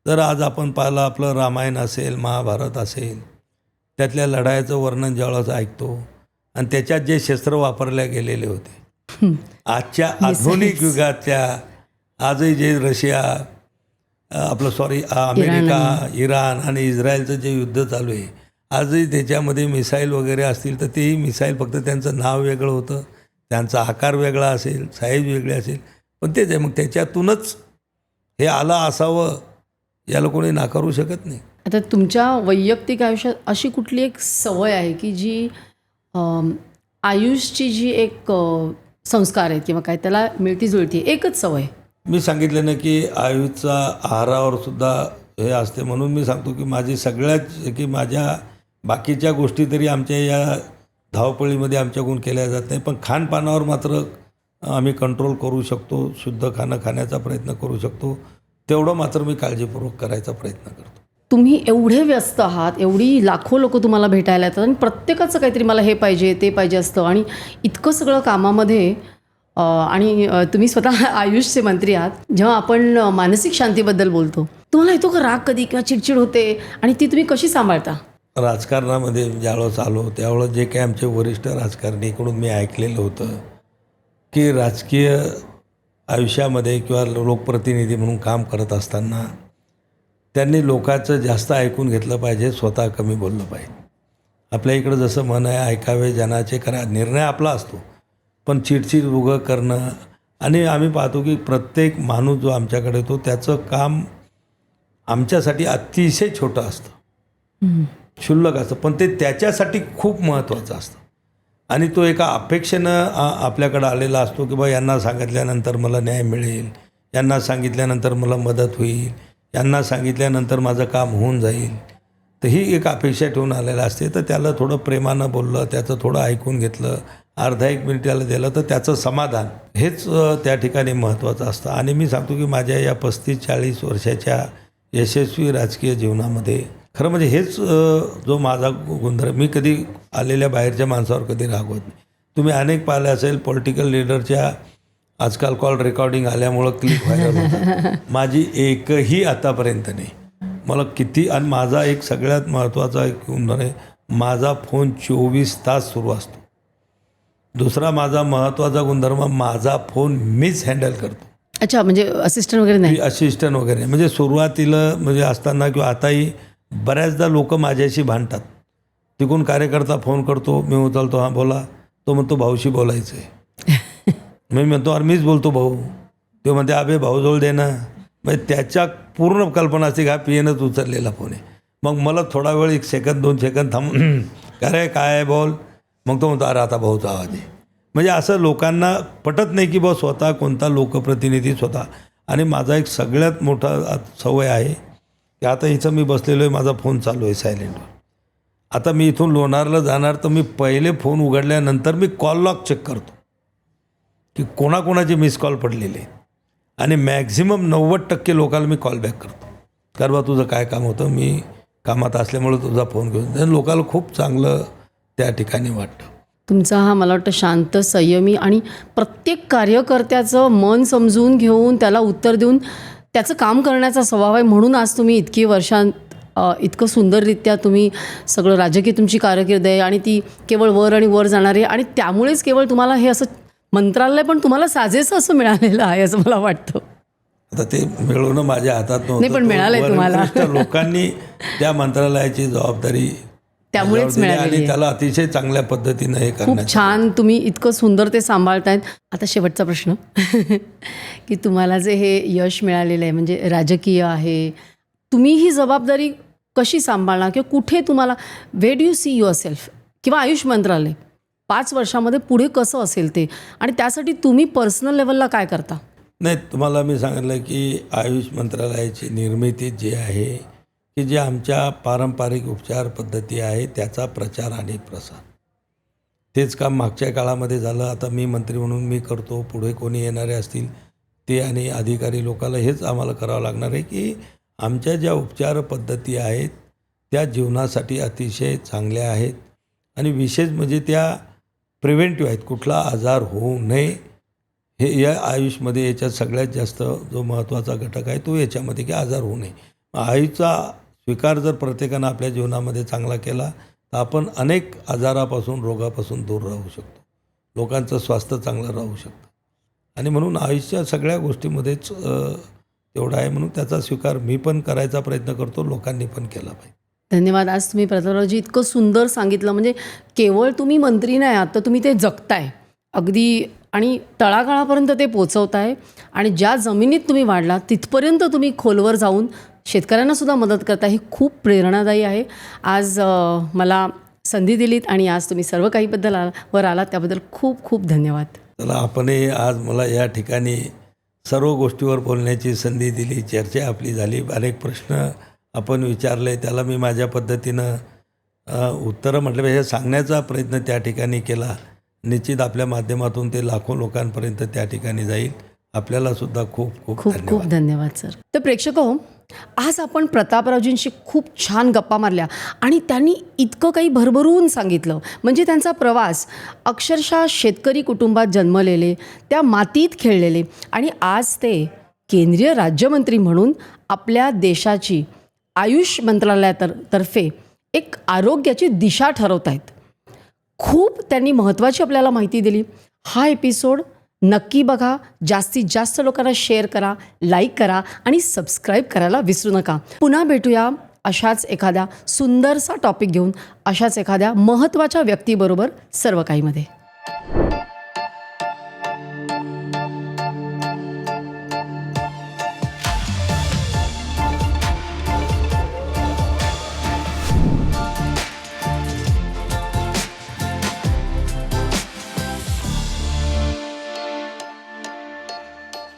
तर आज आपण पाहिलं आपलं रामायण असेल, महाभारत असेल, त्यातल्या लढाईचं वर्णन ज्यावेळेस ऐकतो आणि त्याच्यात जे शस्त्र वापरले गेलेले होते, आजच्या आधुनिक युगातल्या आजही जे रशिया अमेरिका, इराण आणि इस्रायलचं जे युद्ध चालू आहे, आजही त्याच्यामध्ये मिसाईल वगैरे असतील तर तेही मिसाईल फक्त त्यांचं नाव वेगळं होतं, त्यांचा आकार वेगळा असेल, साईज वेगळी असेल, पण तेच आहे. मग त्याच्यातूनच हे आलं असावं याला कोणी नाकारू शकत नाही. आता तुमच्या वैयक्तिक आयुष्यात अशी कुठली एक सवय आहे की जी आयुषची जी एक संस्कार आहेत किंवा काय त्याला मिळती जुळती एकच सवय? मी सांगितलं ना की आयुषचा आहारावर सुद्धा हे असते, म्हणून मी सांगतो की माझी सगळ्यात की माझ्या बाकीच्या गोष्टी तरी आमच्या या धावपळीमध्ये आमच्याकडून केल्या जात नाही, पण खानपानावर मात्र आम्ही कंट्रोल करू शकतो, शुद्ध खाणं खाण्याचा प्रयत्न करू शकतो, तेवढं मात्र मी काळजीपूर्वक करायचा प्रयत्न करतो. तुम्ही एवढे व्यस्त आहात, एवढी लाखो लोक तुम्हाला भेटायला येतात आणि प्रत्येकाचं काहीतरी मला हे पाहिजे ते पाहिजे असतं आणि इतकं सगळं कामामध्ये आणि तुम्ही स्वतः आयुषचे मंत्री आहात. जेव्हा आपण मानसिक शांतीबद्दल बोलतो, तुम्हाला येतो का राग कधी किंवा चिडचिड होते आणि ती तुम्ही कशी सांभाळता? राजकारणामध्ये ज्यावेळेस आलो त्यावेळेस जे काही आमचे वरिष्ठ राजकारणीकडून मी ऐकलेलं होतं की राजकीय आयुष्यामध्ये किंवा लोकप्रतिनिधी म्हणून काम करत असताना त्यांनी लोकांचं जास्त ऐकून घेतलं पाहिजे, स्वतः कमी बोललं पाहिजे. आपल्या इकडं जसं मन आहे ऐकावे जनाचे करा, निर्णय आपला असतो, पण चिडचिड उगं करणं. आणि आम्ही पाहतो की प्रत्येक माणूस जो आमच्याकडे येतो त्याचं काम आमच्यासाठी अतिशय छोटं असतं, क्षुल्लक असतं, पण ते त्याच्यासाठी खूप महत्त्वाचं असतं. आणि तो एका अपेक्षेनं आपल्याकडं आलेला असतो की बा यांना सांगितल्यानंतर मला न्याय मिळेल, यांना सांगितल्यानंतर मला मदत होईल, यांना सांगितल्यानंतर माझं काम होऊन जाईल. तर ही एक अपेक्षा ठेवून आलेलं असते. तर त्याला थोडं प्रेमानं बोललं, त्याचं थोडं ऐकून घेतलं, अर्धा एक मिनिट त्याला दिलं तर त्याचं समाधान हेच त्या ठिकाणी महत्त्वाचं असतं. आणि मी सांगतो की माझ्या या 35-40 वर्षाच्या यशस्वी राजकीय जीवनामध्ये खरं म्हणजे हेच जो माझा गुणधर्म, मी कधी आलेल्या बाहेरच्या माणसावर कधी रागवत नाही. तुम्ही अनेक पाहिले असेल पॉलिटिकल लीडरच्या आजकाल कॉल रेकॉर्डिंग आल्यामुळं क्लिक व्हायरल होतं, माझी एकही आतापर्यंत नाही. मला किती, आणि माझा एक सगळ्यात महत्त्वाचा एक गुणधर्म आहे, माझा फोन 24 तास सुरू असतो. दुसरा माझा महत्त्वाचा गुणधर्म, माझा फोन मीच हँडल करतो. अच्छा, म्हणजे असिस्टंट वगैरे नाही? असिस्टंट वगैरे म्हणजे सुरुवातीला म्हणजे असताना किंवा आताही बऱ्याचदा लोक माझ्याशी भांडतात. तिकडून कार्यकर्ता फोन करतो, मी उचलतो, हां बोला, तो म्हणतो भाऊशी बोलायचं आहे. मी म्हणतो अरे मीच बोलतो भाऊ, तो म्हणते अबे भाऊजवळ दे ना. म्हणजे त्याच्या पूर्ण कल्पना असते का पीएनच उचललेला फोन आहे. मग मला थोडा वेळ 1 सेकंद 2 सेकंद थांबून काय काय बोल, मग तो म्हणतो अरे आता भाऊचा आवाज आहे. म्हणजे असं लोकांना पटत नाही की बा स्वतः कोणता लोकप्रतिनिधी स्वतः. आणि माझा एक सगळ्यात मोठा सवय आहे की आता इथं मी बसलेलो आहे, माझा फोन चालू आहे सायलेंटवर. आता मी इथून लोणारला जाणार तर मी पहिले फोन उघडल्यानंतर मी कॉल लॉग चेक करतो की कोणाकोणाचे मिस कॉल पडलेले आहेत. आणि मॅक्झिमम 90% लोकांना मी कॉल बॅक करतो, कारण बा तुझं काय काम होतं, मी कामात असल्यामुळे तुझा फोन घेऊन. तर लोकांना खूप चांगलं त्या ठिकाणी वाटतं. तुमचा हा मला वाटतं शांत, संयमी आणि प्रत्येक कार्यकर्त्याचं मन समजून घेऊन त्याला उत्तर देऊन त्याचं काम करण्याचा स्वभाव आहे. म्हणून आज तुम्ही इतकी वर्षांत इतकं सुंदररित्या तुम्ही सगळं राजकीय तुमची कारकीर्द आहे आणि ती केवळ वर आणि वर जाणार आहे. आणि त्यामुळेच केवळ तुम्हाला हे असं मंत्रालय पण तुम्हाला साजेसं असं मिळालेलं आहे असं मला वाटतं. आता ते मिळवणं माझ्या हातात नव्हतं. नाही, पण मिळालंय तुम्हाला. वरिष्ठ लोकांनी त्या मंत्रालयाची जबाबदारी त्यामुळेच माझ्यावर दिली मिळालेली आणि आहे. त्याला अतिशय चांगल्या पद्धतीनं हे खूप करण्यात छान, तुम्ही इतकं सुंदर ते सांभाळतायत. आता शेवटचा प्रश्न की तुम्हाला जे हे यश मिळालेलं आहे म्हणजे राजकीय आहे, तुम्ही ही जबाबदारी कशी सांभाळणार किंवा कुठे तुम्हाला, where do you see yourself किंवा आयुष मंत्रालय 5 वर्षामध्ये पुढे कसं असेल ते, आणि त्यासाठी तुम्ही पर्सनल लेवलला काय करता? नाही, तुम्हाला मी सांगितलं की आयुष मंत्रालयाची निर्मिती जी आहे की जे आमच्या पारंपरिक उपचार पद्धती आहे त्याचा प्रचार आणि प्रसार, तेच काम मागच्या काळामध्ये झालं. आता मी मंत्री म्हणून मी करतो, पुढे कोणी येणारे असतील ते आणि अधिकारी लोकांना हेच आम्हाला करावं लागणार आहे की आमच्या ज्या उपचार पद्धती आहेत त्या जीवनासाठी अतिशय चांगल्या आहेत आणि विशेष म्हणजे त्या प्रिव्हेंटिव्ह आहेत. कुठला आजार होऊ नये हे या आयुषमध्ये याच्यात सगळ्यात जास्त जो महत्त्वाचा घटक आहे तो याच्यामध्ये की आजार होऊ नये. आयुषचा स्वीकार जर प्रत्येकानं आपल्या जीवनामध्ये चांगला केला तर आपण अनेक आजारापासून, रोगापासून दूर राहू शकतो, लोकांचं स्वास्थ्य चांगलं राहू शकतं. आणि म्हणून आयुषच्या सगळ्या गोष्टीमध्येच तेवढा आहे, म्हणून त्याचा स्वीकार मी पण करायचा प्रयत्न करतो, लोकांनी पण केला पाहिजे. धन्यवाद. आज तुम्ही प्रतापरावजी इतकं सुंदर सांगितलं, म्हणजे केवळ तुम्ही मंत्री नाही आहात तर तुम्ही ते जगताय अगदी आणि तळागाळापर्यंत ते पोचवताय, आणि ज्या जमिनीत तुम्ही वाढला तिथपर्यंत तुम्ही खोलवर जाऊन शेतकऱ्यांना सुद्धा मदत करता. हे खूप प्रेरणादायी आहे. आज मला संधी दिलीत आणि आज तुम्ही सर्व काहीबद्दल वर आलात त्याबद्दल खूप खूप धन्यवाद. चला, आपणही आज मला या ठिकाणी सर्व गोष्टीवर बोलण्याची संधी दिली, चर्चा आपली झाली, अनेक प्रश्न आपण विचारले, त्याला मी माझ्या पद्धतीनं उत्तरं म्हटल्यापेक्षा सांगण्याचा प्रयत्न त्या ठिकाणी केला. निश्चित आपल्या माध्यमातून ते लाखो लोकांपर्यंत त्या ठिकाणी जाईल. आपल्याला सुद्धा खूप खूप खूप धन्यवाद. खूप धन्यवाद सर. तर प्रेक्षक हो, आज आपण प्रतापरावजींशी खूप छान गप्पा मारल्या आणि त्यांनी इतकं काही भरभरून सांगितलं. म्हणजे त्यांचा प्रवास, अक्षरशः शेतकरी कुटुंबात जन्मलेले, त्या मातीत खेळलेले, आणि आज ते केंद्रीय राज्यमंत्री म्हणून आपल्या देशाची आयुष मंत्रालयातर्फे एक आरोग्याची दिशा ठरवत आहेत. खूप त्यांनी महत्त्वाची आपल्याला माहिती दिली. हा एपिसोड नक्की बघा, जास्तीत जास्त लोकांना शेअर करा, लाईक करा आणि सबस्क्राईब करायला विसरू नका. पुन्हा भेटूया अशाच एखाद्या सुंदरसा टॉपिक घेऊन, अशाच एखाद्या महत्त्वाच्या व्यक्तीबरोबर सर्व काहीमध्ये.